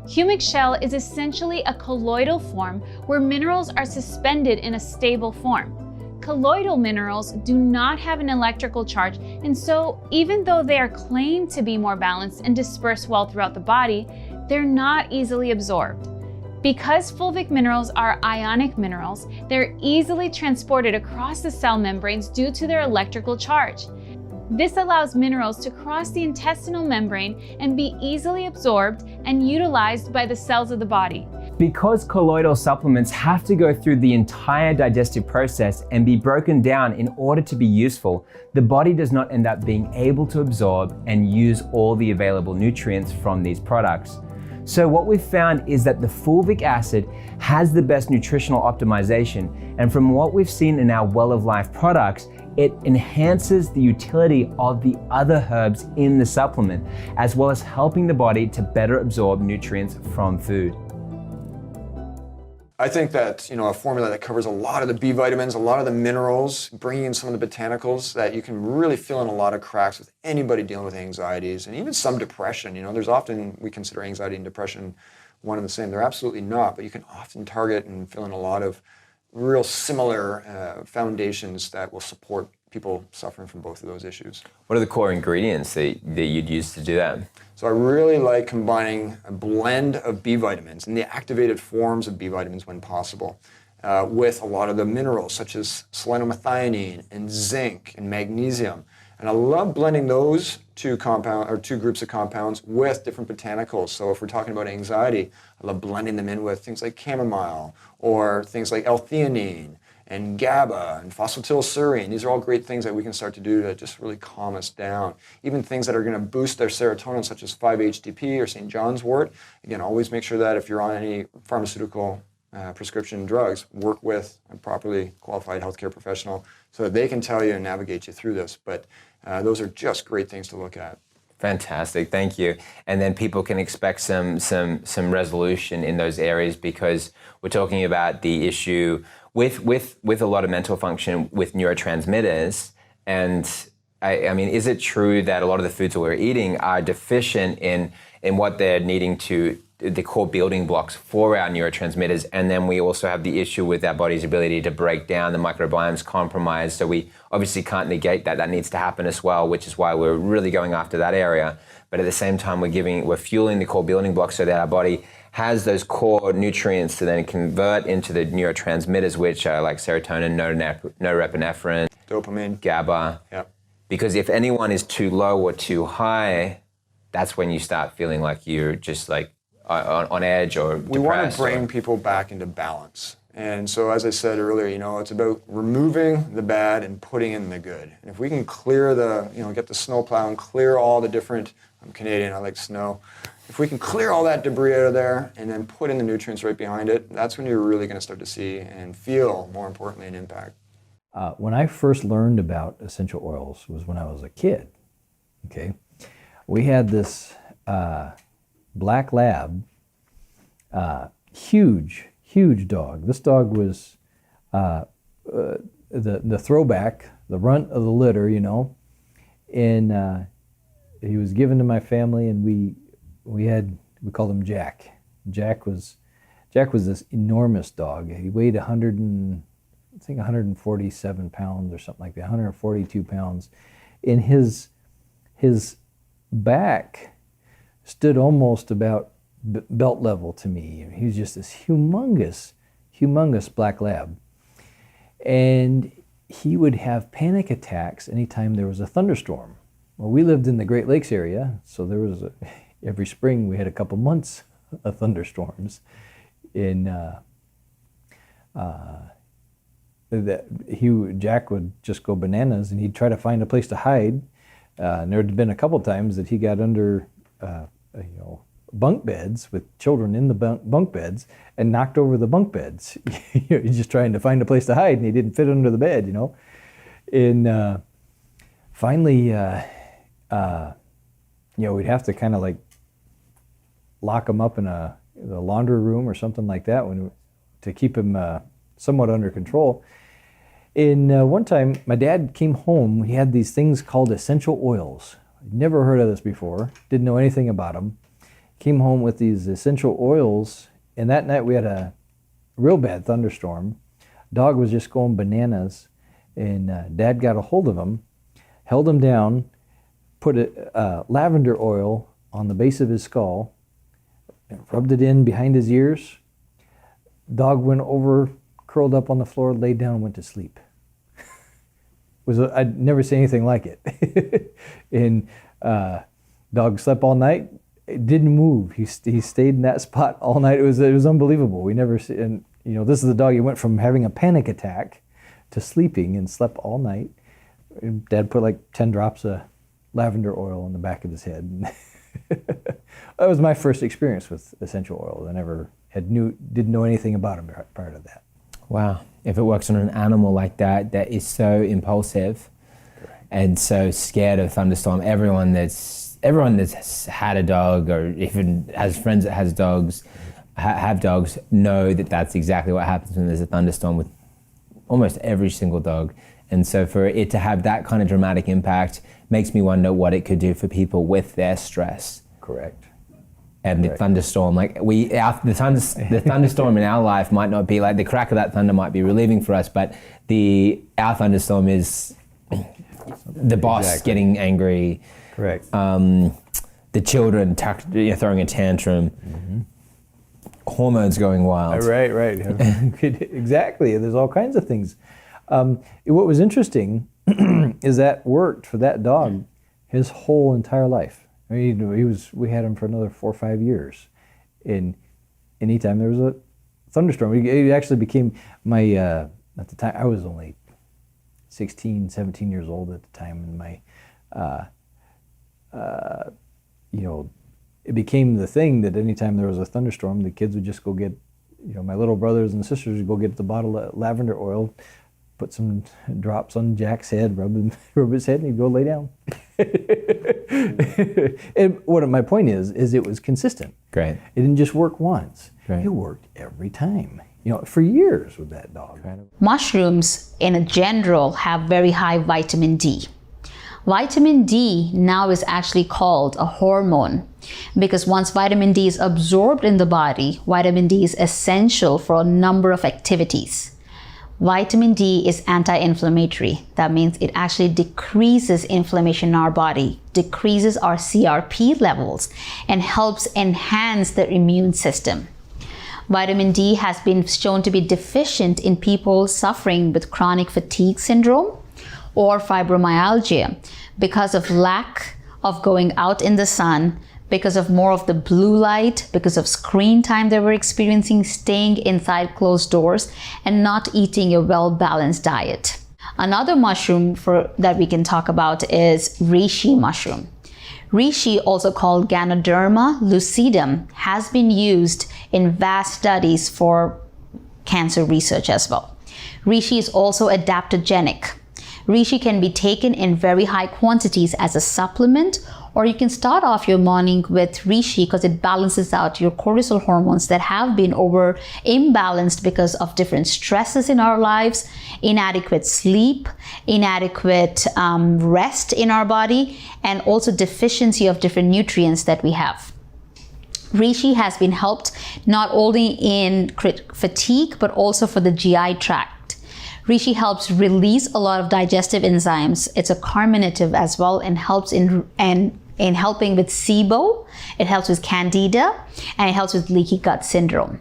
Humic shale is essentially a colloidal form where minerals are suspended in a stable form. Colloidal minerals do not have an electrical charge, and so even though they are claimed to be more balanced and disperse well throughout the body, they're not easily absorbed. Because fulvic minerals are ionic minerals, they're easily transported across the cell membranes due to their electrical charge. This allows minerals to cross the intestinal membrane and be easily absorbed and utilized by the cells of the body. Because colloidal supplements have to go through the entire digestive process and be broken down in order to be useful, the body does not end up being able to absorb and use all the available nutrients from these products. So what we've found is that the fulvic acid has the best nutritional optimization, and from what we've seen in our Well of Life products, it enhances the utility of the other herbs in the supplement, as well as helping the body to better absorb nutrients from food. I think that, you know, a formula that covers a lot of the B vitamins, a lot of the minerals, bringing in some of the botanicals, that you can really fill in a lot of cracks with anybody dealing with anxieties and even some depression. You know, there's often, we consider anxiety and depression one and the same. They're absolutely not, but you can often target and fill in a lot of real similar foundations that will support people suffering from both of those issues. What are the core ingredients that you'd use to do that? So I really like combining a blend of B vitamins and the activated forms of B vitamins when possible with a lot of the minerals such as selenomethionine and zinc and magnesium. And I love blending those two groups of compounds with different botanicals. So if we're talking about anxiety, I love blending them in with things like chamomile or things like L-theanine and GABA and phosphatidylserine. These are all great things that we can start to do to just really calm us down. Even things that are going to boost their serotonin, such as 5-HTP or St. John's wort. Again, always make sure that if you're on any pharmaceutical prescription drugs, work with a properly qualified healthcare professional so that they can tell you and navigate you through this. But those are just great things to look at. Fantastic, thank you. And then people can expect some resolution in those areas, because we're talking about the issue with a lot of mental function with neurotransmitters. And I mean, is it true that a lot of the foods that we're eating are deficient in what they're needing to, the core building blocks for our neurotransmitters? And then we also have the issue with our body's ability to break down. The microbiome's compromised, so we obviously can't negate that. That needs to happen as well, which is why we're really going after that area. But at the same time, we're fueling the core building blocks so that our body has those core nutrients to then convert into the neurotransmitters, which are like serotonin, norepinephrine, dopamine, GABA. Yep. Because if anyone is too low or too high, that's when you start feeling like you're just like on edge or depressed. We want to bring people back into balance. And so, as I said earlier, it's about removing the bad and putting in the good. And if we can clear get the snowplow and clear all the different, I'm Canadian, I like snow. If we can clear all that debris out of there and then put in the nutrients right behind it, that's when you're really going to start to see and feel, more importantly, an impact. When I first learned about essential oils was when I was a kid. Okay, we had this black lab, huge dog. This dog was the throwback, the runt of the litter, and he was given to my family, and we called him Jack. Jack was this enormous dog. He weighed 147 pounds or something like that, 142 pounds. And his back stood almost about belt level to me. He was just this humongous black lab. And he would have panic attacks anytime there was a thunderstorm. Well, we lived in the Great Lakes area, so there was every spring we had a couple months of thunderstorms. Jack would just go bananas, and he'd try to find a place to hide. And there had been a couple times that he got under bunk beds with children in the bunk beds and knocked over the bunk beds. He's just trying to find a place to hide, and he didn't fit under the bed, And finally, we'd have to kind of like lock him up in the laundry room or something like that to keep him somewhat under control. And one time, my dad came home. He had these things called essential oils. I'd never heard of this before. Didn't know anything about them. Came home with these essential oils, and that night we had a real bad thunderstorm. Dog was just going bananas, and Dad got a hold of him, held him down, put lavender oil on the base of his skull, rubbed it in behind his ears. Dog went over, curled up on the floor, laid down, and went to sleep. I'd never seen anything like it. And dog slept all night. It didn't move. He stayed in that spot all night. It was unbelievable. We never see, and this is the dog. He went from having a panic attack to sleeping and slept all night. Dad put like 10 drops of lavender oil on the back of his head. That was my first experience with essential oils. I never didn't know anything about them prior to that. Wow. If it works on an animal like that is so impulsive and so scared of thunderstorm, everyone that's had a dog or even has friends that has dogs, have dogs, know that that's exactly what happens when there's a thunderstorm with almost every single dog. And so for it to have that kind of dramatic impact makes me wonder what it could do for people with their stress. Correct. and the thunderstorm. Like the thunderstorm in our life might not be like the crack of that thunder might be relieving for us, but our thunderstorm is the boss getting angry. Correct. The children throwing a tantrum. Hormones going wild. Right. Exactly. There's all kinds of things. What was interesting is that worked for that dog his whole entire life. I mean, we had him for another 4 or 5 years. And anytime there was a thunderstorm, it actually became my, at the time, I was only 16, 17 years old at the time, and my, it became the thing that anytime there was a thunderstorm, the kids would just go get, my little brothers and sisters would go get the bottle of lavender oil, put some drops on Jack's head, rub his head, and he'd go lay down. And my point is it was consistent. Great. It didn't just work once. Great. It worked every time. For years with that dog. Mushrooms in general have very high vitamin D. Vitamin D now is actually called a hormone because once vitamin D is absorbed in the body, vitamin D is essential for a number of activities. Vitamin D is anti-inflammatory. That means it actually decreases inflammation in our body, decreases our CRP levels, and helps enhance the immune system. Vitamin D has been shown to be deficient in people suffering with chronic fatigue syndrome or fibromyalgia because of lack of going out in the sun, because of more of the blue light, because of screen time they were experiencing, staying inside closed doors, and not eating a well-balanced diet. Another mushroom that we can talk about is reishi mushroom. Reishi, also called Ganoderma lucidum, has been used in vast studies for cancer research as well. Reishi is also adaptogenic. Reishi can be taken in very high quantities as a supplement, or you can start off your morning with reishi because it balances out your cortisol hormones that have been imbalanced because of different stresses in our lives, inadequate sleep, inadequate rest in our body, and also deficiency of different nutrients that we have. Reishi has been helped not only in fatigue, but also for the GI tract. Reishi helps release a lot of digestive enzymes. It's a carminative as well and helps in helping with SIBO. It helps with candida and it helps with leaky gut syndrome.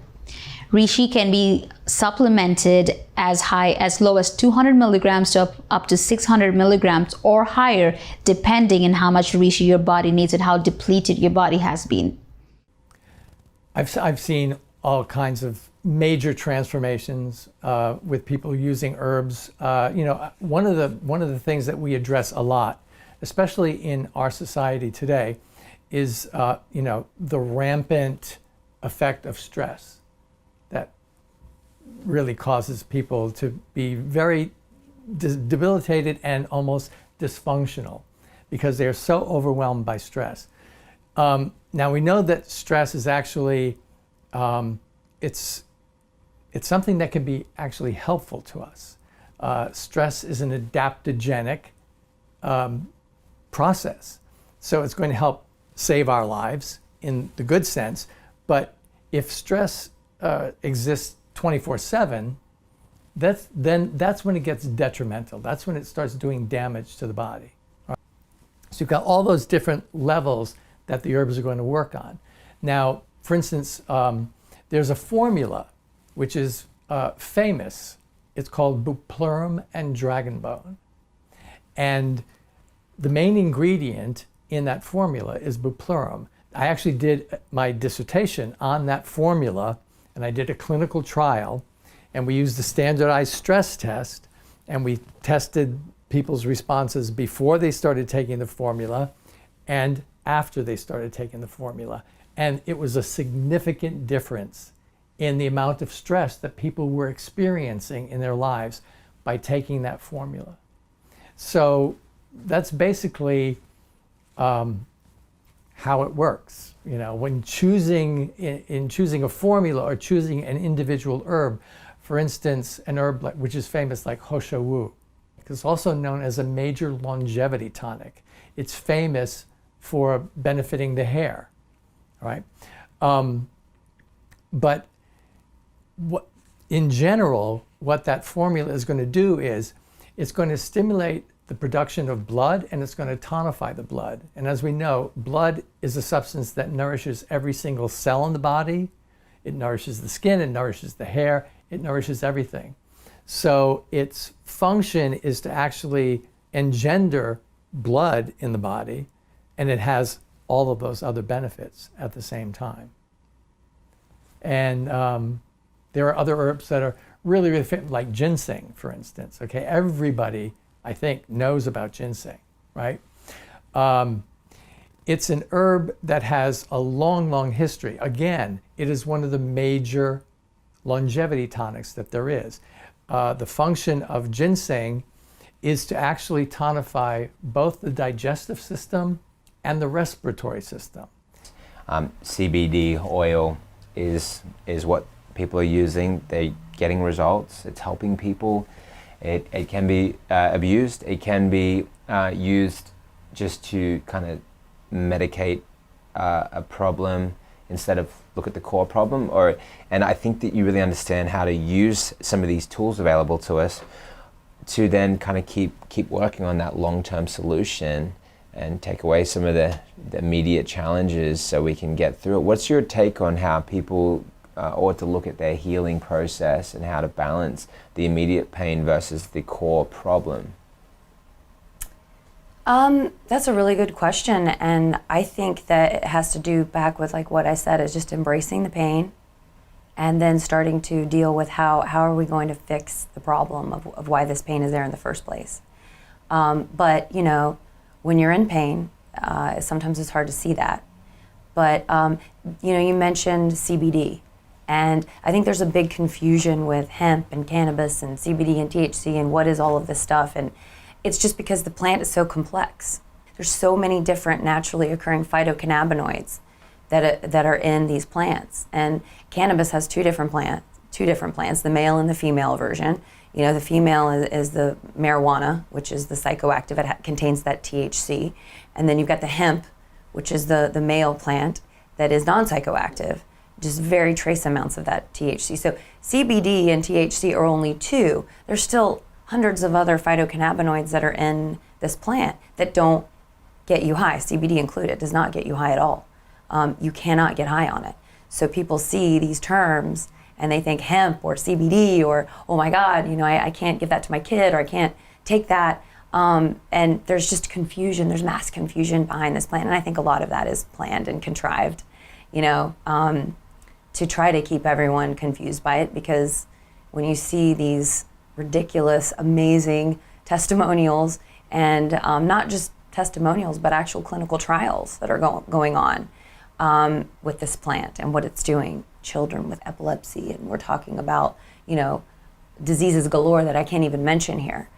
Reishi can be supplemented as low as 200 milligrams to up to 600 milligrams or higher, depending on how much reishi your body needs and how depleted your body has been. I've seen all kinds of major transformations with people using herbs. One of the things that we address a lot, especially in our society today, is the rampant effect of stress that really causes people to be very debilitated and almost dysfunctional because they are so overwhelmed by stress. Now we know that stress is actually it's something that can be actually helpful to us. Stress is an adaptogenic process. So it's going to help save our lives in the good sense. But if stress exists 24/7, that's when it gets detrimental. That's when it starts doing damage to the body. So you've got all those different levels that the herbs are going to work on. Now, for instance, there's a formula which is famous. It's called Bupleurum and Dragonbone. And the main ingredient in that formula is Bupleurum. I actually did my dissertation on that formula, and I did a clinical trial, and we used the standardized stress test, and we tested people's responses before they started taking the formula and after they started taking the formula. And it was a significant difference in the amount of stress that people were experiencing in their lives by taking that formula. So that's basically how it works. When choosing a formula or choosing an individual herb, for instance, an herb which is famous like Hosha Wu, it's also known as a major longevity tonic. It's famous for benefiting the hair. right? But in general, what that formula is going to do is it's going to stimulate the production of blood, and it's going to tonify the blood. And as we know, blood is a substance that nourishes every single cell in the body. It nourishes the skin, it nourishes the hair, it nourishes everything. So its function is to actually engender blood in the body, and it has all of those other benefits at the same time. And there are other herbs that are really, really fit, like ginseng, for instance. Okay, everybody, I think, knows about ginseng, right? It's an herb that has a long, long history. Again, it is one of the major longevity tonics that there is. The function of ginseng is to actually tonify both the digestive system and the respiratory system. CBD oil is what people are using. They're getting results. It's helping people. It can be abused. It can be used just to kind of medicate a problem instead of look at the core problem. And I think that you really understand how to use some of these tools available to us to then kind of keep working on that long-term solution and take away some of the immediate challenges so we can get through it. What's your take on how people ought to look at their healing process and how to balance the immediate pain versus the core problem? That's a really good question, and I think that it has to do back with like what I said, is just embracing the pain and then starting to deal with how are we going to fix the problem of why this pain is there in the first place. But you know, when you're in pain, sometimes it's hard to see that. But you know, you mentioned CBD, and I think there's a big confusion with hemp and cannabis and CBD and THC and what is all of this stuff, and it's just because the plant is so complex. There's so many different naturally occurring phytocannabinoids that are in these plants, and cannabis has two different plants, the male and the female version. You know, the female is the marijuana, which is the psychoactive. It contains that THC. And then you've got the hemp, which is the male plant that is non-psychoactive, just very trace amounts of that THC. So CBD and THC are only two. There's still hundreds of other phytocannabinoids that are in this plant that don't get you high. CBD included does not get you high at all. You cannot get high on it. So people see these terms and they think hemp or CBD or, oh my God, you know, I can't give that to my kid, or I can't take that. And there's just confusion, there's mass confusion behind this plant. And I think a lot of that is planned and contrived, you know, to try to keep everyone confused by it, because when you see these ridiculous, amazing testimonials, and not just testimonials, but actual clinical trials that are going on with this plant and what it's doing. Children with epilepsy, and we're talking about, you know, diseases galore that I can't even mention here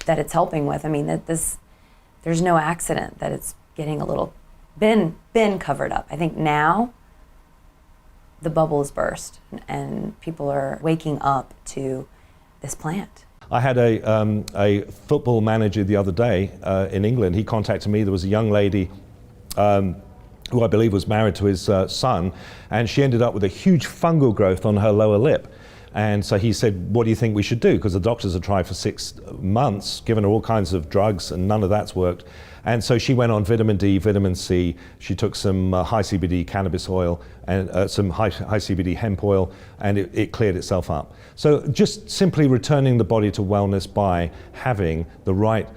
that it's helping with. I mean, there's no accident that it's getting a little been covered up. I think now the bubble has burst and people are waking up to this plant. I had a football manager the other day in England. He contacted me. There was a young lady who I believe was married to his son, and she ended up with a huge fungal growth on her lower lip. And so he said, what do you think we should do? Because the doctors had tried for 6 months, given her all kinds of drugs, and none of that's worked. And so she went on vitamin D, vitamin C. She took some high CBD cannabis oil and some high CBD hemp oil, and it cleared itself up. So just simply returning the body to wellness by having the right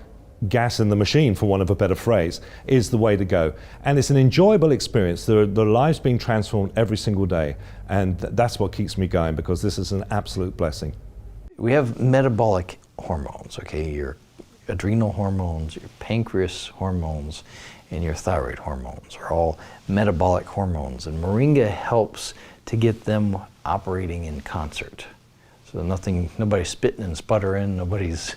gas in the machine, for want of a better phrase, is the way to go. And it's an enjoyable experience. There are lives being transformed every single day. And that's what keeps me going, because this is an absolute blessing. We have metabolic hormones, okay? Your adrenal hormones, your pancreas hormones, and your thyroid hormones are all metabolic hormones. And Moringa helps to get them operating in concert. So nobody's spitting and sputtering, nobody's,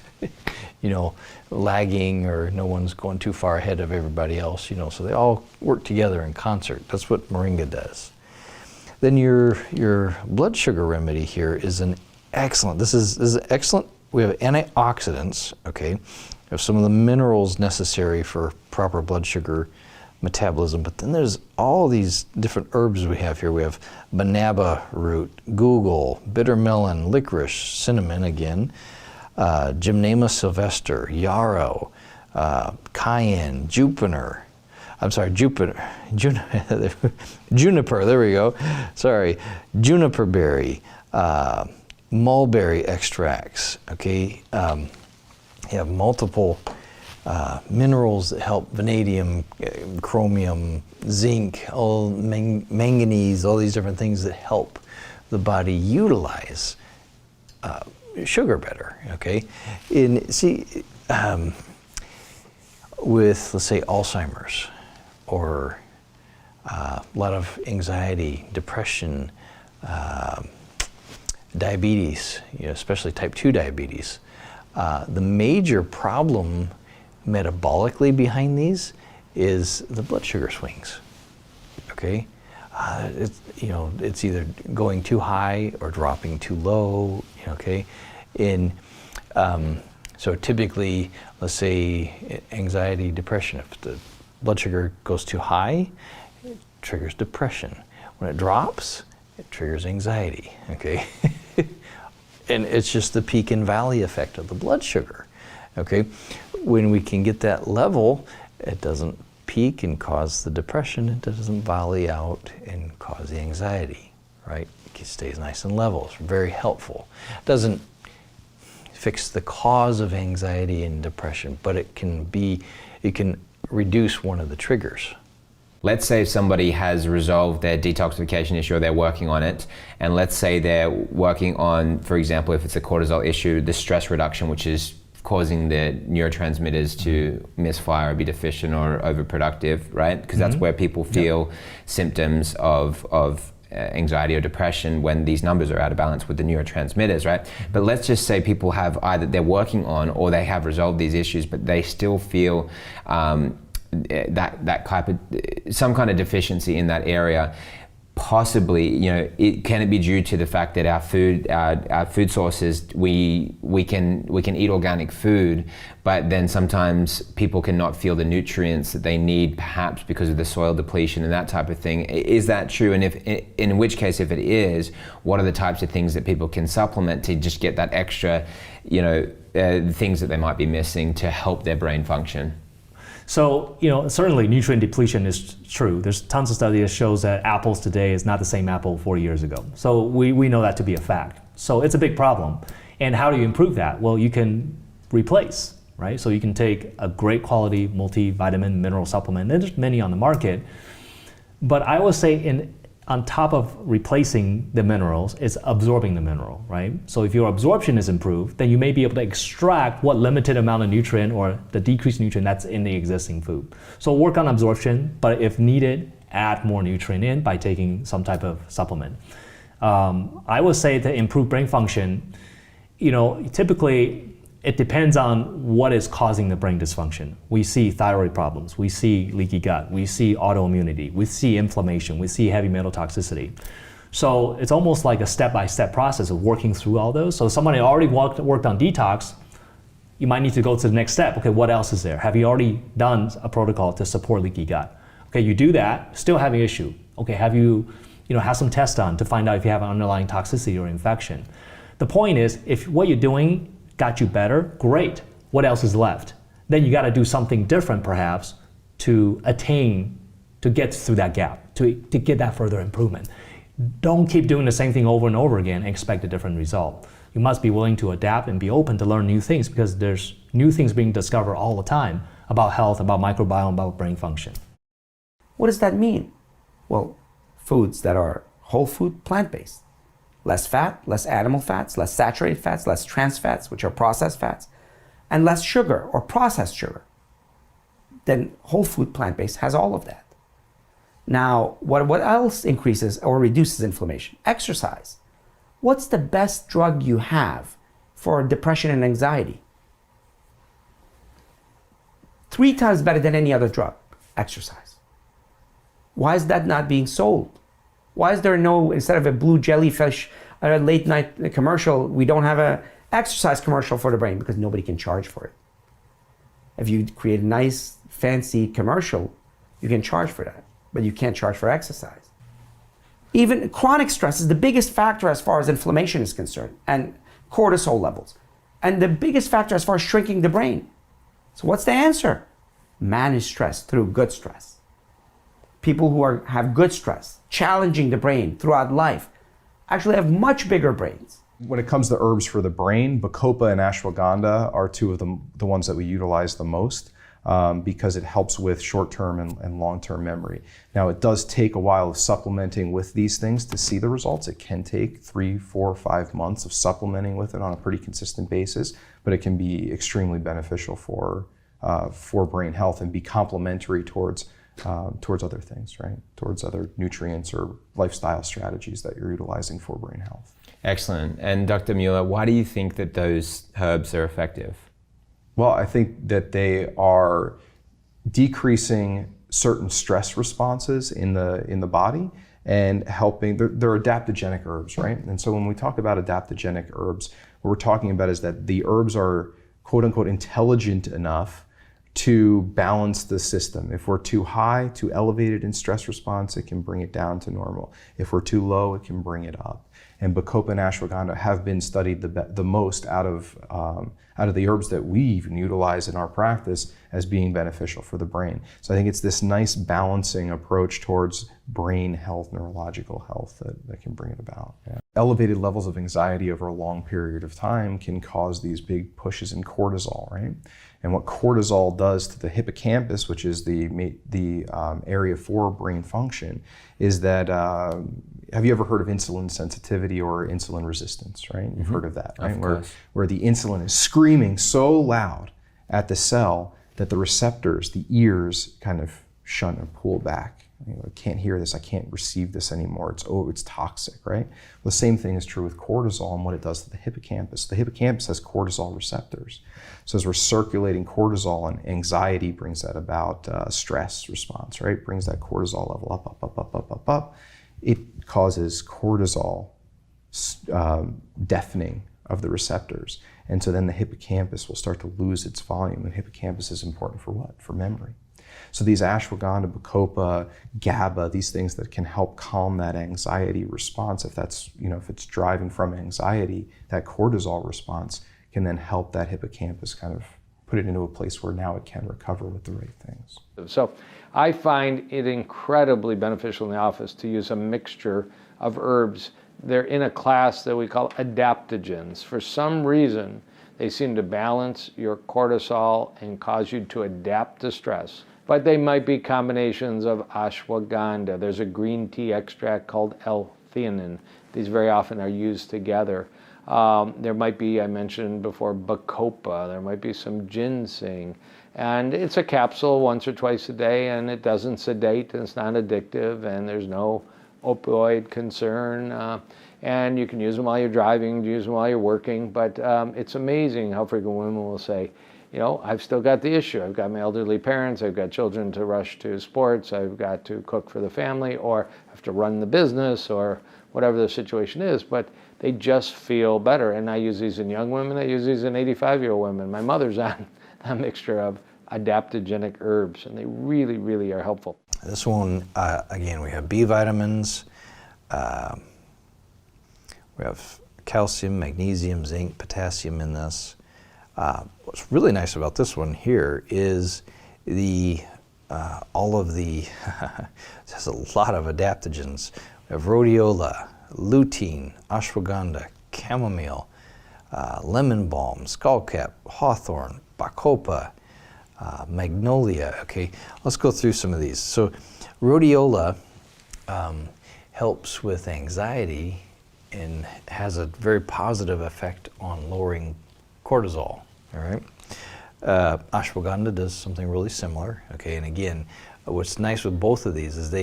you know, lagging, or no one's going too far ahead of everybody else, you know, so they all work together in concert. That's what Moringa does. Then your blood sugar remedy here is an excellent, this is excellent. We have antioxidants, okay? We have some of the minerals necessary for proper blood sugar metabolism. But then there's all these different herbs we have here. We have banaba root, google, bitter melon, licorice, cinnamon again, Gymnema sylvester, yarrow, cayenne, juniper, there we go, sorry, juniper berry, mulberry extracts, okay? You have multiple minerals that help, vanadium, chromium, zinc, manganese, all these different things that help the body utilize sugar better, okay? With, let's say, Alzheimer's, or a lot of anxiety, depression, diabetes, especially type 2 diabetes, the major problem metabolically behind these is the blood sugar swings, okay? It's either going too high or dropping too low, okay? So typically, let's say anxiety, depression, if the blood sugar goes too high, it triggers depression. When it drops, it triggers anxiety, okay? And it's just the peak and valley effect of the blood sugar, okay? When we can get that level, it doesn't peak and cause the depression, it doesn't valley out and cause the anxiety, right? It stays nice and level. It's very helpful. It doesn't fix the cause of anxiety and depression, but it can reduce one of the triggers. Let's say somebody has resolved their detoxification issue, or they're working on it, and let's say they're working on, for example, if it's a cortisol issue, the stress reduction, which is causing the neurotransmitters to misfire or be deficient or overproductive, right? Because that's where people feel symptoms of anxiety or depression, when these numbers are out of balance with the neurotransmitters, right? But let's just say people have either they're working on or they have resolved these issues, but they still feel that type of some kind of deficiency in that area. Possibly, can it be due to the fact that our food sources, we can eat organic food, but then sometimes people cannot feel the nutrients that they need, perhaps because of the soil depletion and that type of thing. Is that true? And in which case, if it is, what are the types of things that people can supplement to just get that extra, things that they might be missing to help their brain function? So, certainly nutrient depletion is true. There's tons of studies that shows that apples today is not the same apple 40 years ago. So we know that to be a fact. So it's a big problem. And how do you improve that? Well, you can replace, right? So you can take a great quality multivitamin mineral supplement. There's many on the market. But I would say on top of replacing the minerals, it's absorbing the mineral, right? So if your absorption is improved, then you may be able to extract what limited amount of nutrient or the decreased nutrient that's in the existing food. So work on absorption, but if needed, add more nutrient in by taking some type of supplement. I would say to improve brain function, typically it depends on what is causing the brain dysfunction. We see thyroid problems, we see leaky gut, we see autoimmunity, we see inflammation, we see heavy metal toxicity. So it's almost like a step-by-step process of working through all those. So somebody already worked on detox, you might need to go to the next step. Okay, what else is there? Have you already done a protocol to support leaky gut? Okay, you do that, still having an issue. Okay, have you have some tests done to find out if you have an underlying toxicity or infection? The point is, if what you're doing got you better, great. What else is left? Then you got to do something different perhaps to get through that gap, to get that further improvement. Don't keep doing the same thing over and over again and expect a different result. You must be willing to adapt and be open to learn new things, because there's new things being discovered all the time about health, about microbiome, about brain function. What does that mean? Well, foods that are whole food, plant-based. Less fat, less animal fats, less saturated fats, less trans fats, which are processed fats, and less sugar or processed sugar. Then whole food plant-based has all of that. Now, what else increases or reduces inflammation? Exercise. What's the best drug you have for depression and anxiety? 3 times better than any other drug, exercise. Why is that not being sold? Why is there no, instead of a blue jellyfish late night commercial, we don't have an exercise commercial for the brain? Because nobody can charge for it. If you create a nice, fancy commercial, You can charge for that, but you can't charge for exercise. Even chronic stress is the biggest factor as far as inflammation is concerned and cortisol levels, and the biggest factor as far as shrinking the brain. So what's the answer? Manage stress through good stress. People who have good stress, challenging the brain throughout life, actually have much bigger brains. When it comes to herbs for the brain, Bacopa and ashwagandha are two of the ones that we utilize the most because it helps with short-term and long-term memory. Now, it does take a while of supplementing with these things to see the results. It can take 3, 4, 5 months of supplementing with it on a pretty consistent basis, but it can be extremely beneficial for brain health and be complementary towards other things, right? Towards other nutrients or lifestyle strategies that you're utilizing for brain health. Excellent. And Dr. Mueller, why do you think that those herbs are effective? Well, I think that they are decreasing certain stress responses in the body and helping. They're adaptogenic herbs, right? And so when we talk about adaptogenic herbs, what we're talking about is that the herbs are quote unquote intelligent enough to balance the system. If we're too high, too elevated in stress response, it can bring it down to normal. If we're too low, it can bring it up. And Bacopa and ashwagandha have been studied the most out of the herbs that we even utilize in our practice as being beneficial for the brain. So I think it's this nice balancing approach towards brain health, neurological health that can bring it about. Yeah. Elevated levels of anxiety over a long period of time can cause these big pushes in cortisol, right? And what cortisol does to the hippocampus, which is the area for brain function, is that, have you ever heard of insulin sensitivity or insulin resistance, right? You've heard of that, right? Where the insulin is screaming so loud at the cell that the receptors, the ears, kind of shunt and pull back. I can't hear this, I can't receive this anymore, it's toxic, right? Well, the same thing is true with cortisol and what it does to the hippocampus. The hippocampus has cortisol receptors. So as we're circulating cortisol, and anxiety brings that about, stress response, right? Brings that cortisol level up. It causes cortisol deafening of the receptors. And so then the hippocampus will start to lose its volume, and hippocampus is important for what? For memory. So these ashwagandha, bacopa, GABA, these things that can help calm that anxiety response, if it's driving from anxiety, that cortisol response can then help that hippocampus kind of put it into a place where now it can recover with the right things. So I find it incredibly beneficial in the office to use a mixture of herbs. They're in a class that we call adaptogens. For some reason, they seem to balance your cortisol and cause you to adapt to stress. But they might be combinations of ashwagandha. There's a green tea extract called L-theanine. These very often are used together. There might be, I mentioned before, bacopa. There might be some ginseng. And it's a capsule once or twice a day, and it doesn't sedate, and it's not addictive, and there's no opioid concern. And you can use them while you're driving, use them while you're working. But it's amazing how frequent women will say, I've still got the issue. I've got my elderly parents, I've got children to rush to sports, I've got to cook for the family, or have to run the business, or whatever the situation is, but they just feel better. And I use these in young women, I use these in 85-year-old women. My mother's on a mixture of adaptogenic herbs, and they really, really are helpful. This one, again, we have B vitamins, we have calcium, magnesium, zinc, potassium in this. What's really nice about this one here is all of the, it has a lot of adaptogens. We have rhodiola, lutein, ashwagandha, chamomile, lemon balm, skullcap, hawthorn, bacopa, magnolia. Okay, let's go through some of these. So rhodiola helps with anxiety and has a very positive effect on lowering cortisol, all right? Ashwagandha does something really similar, okay? And again, what's nice with both of these is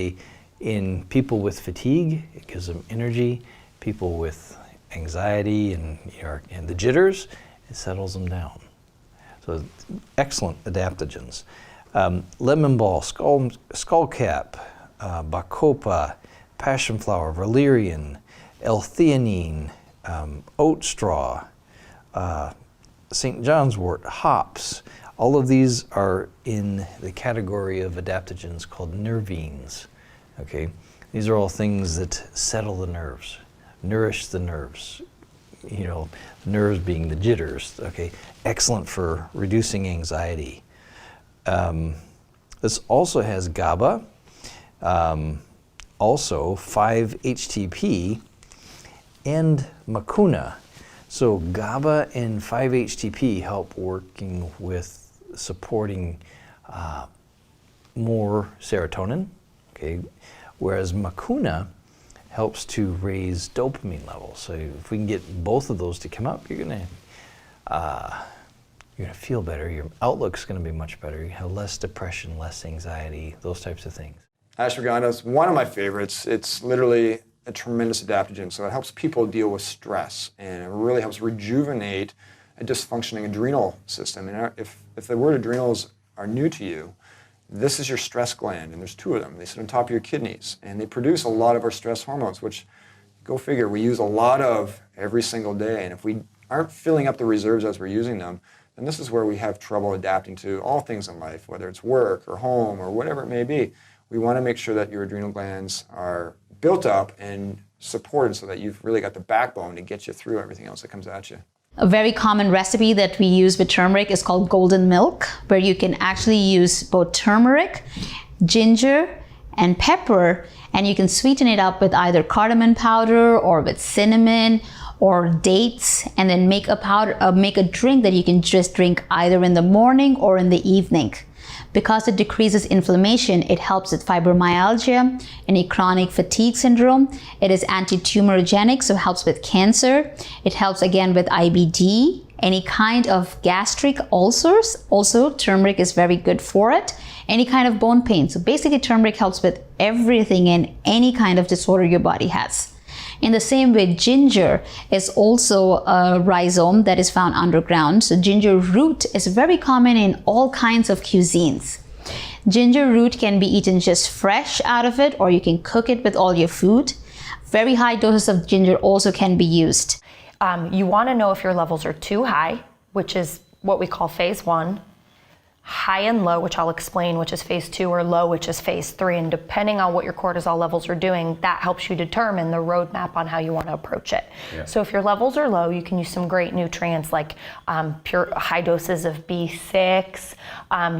in people with fatigue, it gives them energy. People with anxiety and the jitters, it settles them down. So excellent adaptogens. Lemon ball, skullcap, bacopa, passion flower, valerian, L-theanine, oat straw, St. John's wort, hops, All of these are in the category of adaptogens called nervines. Okay, these are all things that settle the nerves, nourish the nerves. You know, nerves being the jitters. Okay, excellent for reducing anxiety. This also has GABA, also 5-HTP, and Mucuna. So GABA and 5-HTP help working with supporting more serotonin, okay, whereas Mucuna helps to raise dopamine levels. So if we can get both of those to come up, you're gonna feel better. Your outlook's gonna be much better. You have less depression, less anxiety, those types of things. Ashwagandha is one of my favorites. It's literally a tremendous adaptogen. So it helps people deal with stress, and it really helps rejuvenate a dysfunctioning adrenal system. And if the word adrenals are new to you, this is your stress gland, and there's two of them. They sit on top of your kidneys, and they produce a lot of our stress hormones, which, go figure, we use a lot of every single day. And if we aren't filling up the reserves as we're using them, then this is where we have trouble adapting to all things in life, whether it's work or home or whatever it may be. We want to make sure that your adrenal glands are built up and supported so that you've really got the backbone to get you through everything else that comes at you. A very common recipe that we use with turmeric is called golden milk, where you can actually use both turmeric, ginger, and pepper, and you can sweeten it up with either cardamom powder or with cinnamon or dates, and then make a powder, make a drink that you can just drink either in the morning or in the evening. Because it decreases inflammation, it helps with fibromyalgia, any chronic fatigue syndrome. It is anti-tumorigenic, so it helps with cancer. It helps again with IBD, any kind of gastric ulcers. Also, turmeric is very good for it. Any kind of bone pain. So basically, turmeric helps with everything and any kind of disorder your body has. In the same way, ginger is also a rhizome that is found underground. So ginger root is very common in all kinds of cuisines. Ginger root can be eaten just fresh out of it, or you can cook it with all your food. Very high doses of ginger also can be used. You want to know if your levels are too high, which is what we call phase 1, high and low, which I'll explain, which is phase 2, or low, which is phase 3. And depending on what your cortisol levels are doing, that helps you determine the roadmap on how you want to approach it. Yeah. So if your levels are low, you can use some great nutrients like pure high doses of B6.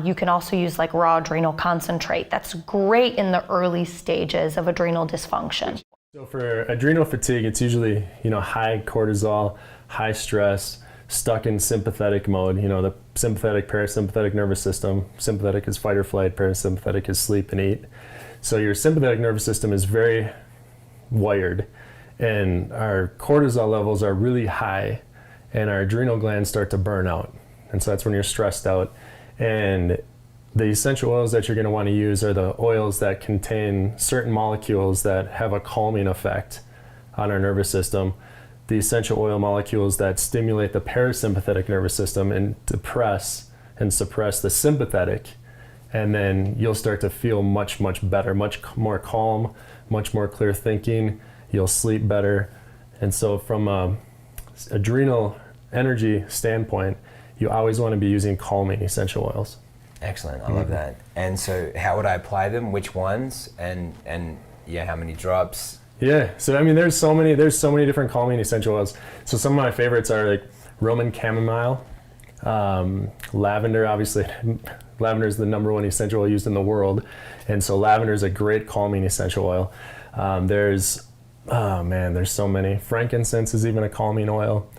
You can also use like raw adrenal concentrate. That's great in the early stages of adrenal dysfunction. So for adrenal fatigue, it's usually, high cortisol, high stress, stuck in sympathetic mode, the sympathetic, parasympathetic nervous system. Sympathetic is fight or flight, parasympathetic is sleep and eat. So your sympathetic nervous system is very wired, and our cortisol levels are really high, and our adrenal glands start to burn out. And so that's when you're stressed out. And the essential oils that you're going to want to use are the oils that contain certain molecules that have a calming effect on our nervous system. The essential oil molecules that stimulate the parasympathetic nervous system and depress and suppress the sympathetic. And then you'll start to feel much, much better, much more calm, much more clear thinking. You'll sleep better. And so from a adrenal energy standpoint, you always want to be using calming essential oils. Excellent, I love that. And so how would I apply them? Which ones? And how many drops? Yeah, so there's so many different calming essential oils. So some of my favorites are like Roman chamomile, lavender. Obviously, lavender is the #1 essential oil used in the world, and so lavender is a great calming essential oil. There's so many. Frankincense is even a calming oil.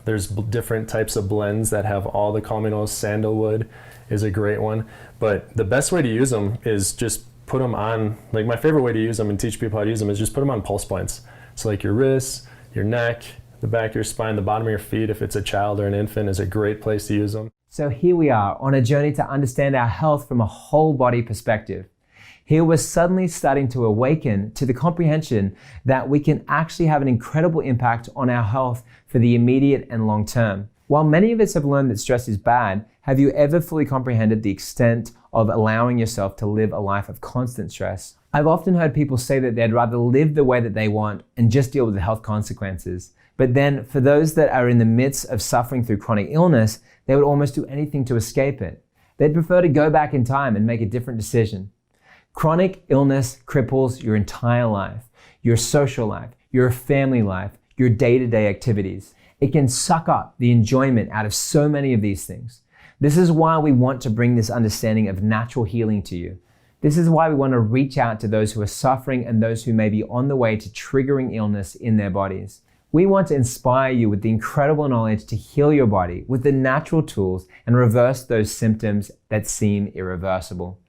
There's different types of blends that have all the calming oils. Sandalwood is a great one, but the best way to use them is just put them on, like my favorite way to use them and teach people how to use them is just put them on pulse points. So like your wrists, your neck, the back of your spine, the bottom of your feet, if it's a child or an infant, is a great place to use them. So here we are on a journey to understand our health from a whole body perspective. Here we're suddenly starting to awaken to the comprehension that we can actually have an incredible impact on our health for the immediate and long term. While many of us have learned that stress is bad, have you ever fully comprehended the extent of allowing yourself to live a life of constant stress? I've often heard people say that they'd rather live the way that they want and just deal with the health consequences But then for those that are in the midst of suffering through chronic illness, they would almost do anything to escape it. They'd prefer to go back in time and make a different decision. Chronic illness cripples your entire life, your social life, your family life, your day-to-day activities. It can suck up the enjoyment out of so many of these things. This is why we want to bring this understanding of natural healing to you. This is why we want to reach out to those who are suffering and those who may be on the way to triggering illness in their bodies. We want to inspire you with the incredible knowledge to heal your body with the natural tools and reverse those symptoms that seem irreversible.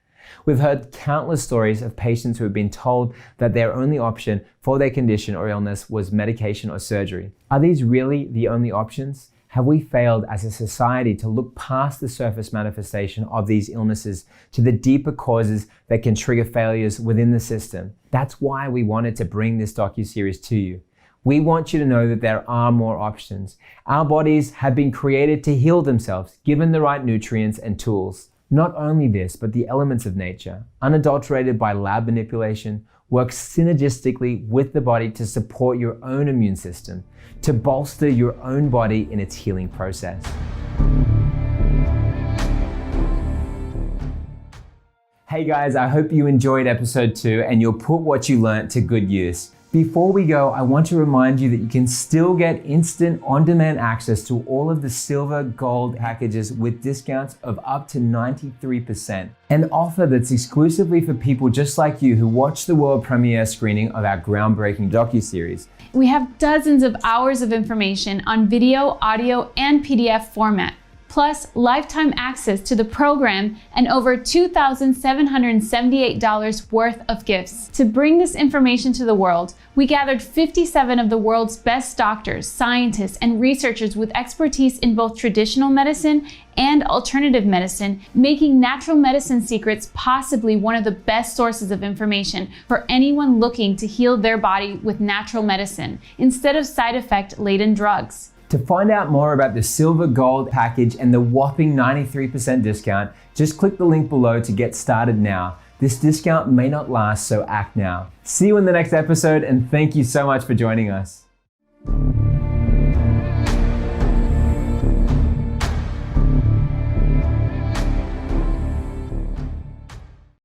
We've heard countless stories of patients who have been told that their only option for their condition or illness was medication or surgery. Are these really the only options? Have we failed as a society to look past the surface manifestation of these illnesses to the deeper causes that can trigger failures within the system? That's why we wanted to bring this docuseries to you. We want you to know that there are more options. Our bodies have been created to heal themselves, given the right nutrients and tools. Not only this, but the elements of nature, unadulterated by lab manipulation, work synergistically with the body to support your own immune system, to bolster your own body in its healing process. Hey guys, I hope you enjoyed episode 2 and you'll put what you learned to good use. Before we go, I want to remind you that you can still get instant on-demand access to all of the silver gold packages with discounts of up to 93%. An offer that's exclusively for people just like you who watch the world premiere screening of our groundbreaking docuseries. We have dozens of hours of information on video, audio, and PDF format, plus lifetime access to the program and over $2,778 worth of gifts. To bring this information to the world, we gathered 57 of the world's best doctors, scientists, and researchers with expertise in both traditional medicine and alternative medicine, making Natural Medicine Secrets possibly one of the best sources of information for anyone looking to heal their body with natural medicine instead of side effect-laden drugs. To find out more about the silver gold package and the whopping 93% discount, just click the link below to get started now. This discount may not last, so act now. See you in the next episode, and thank you so much for joining us.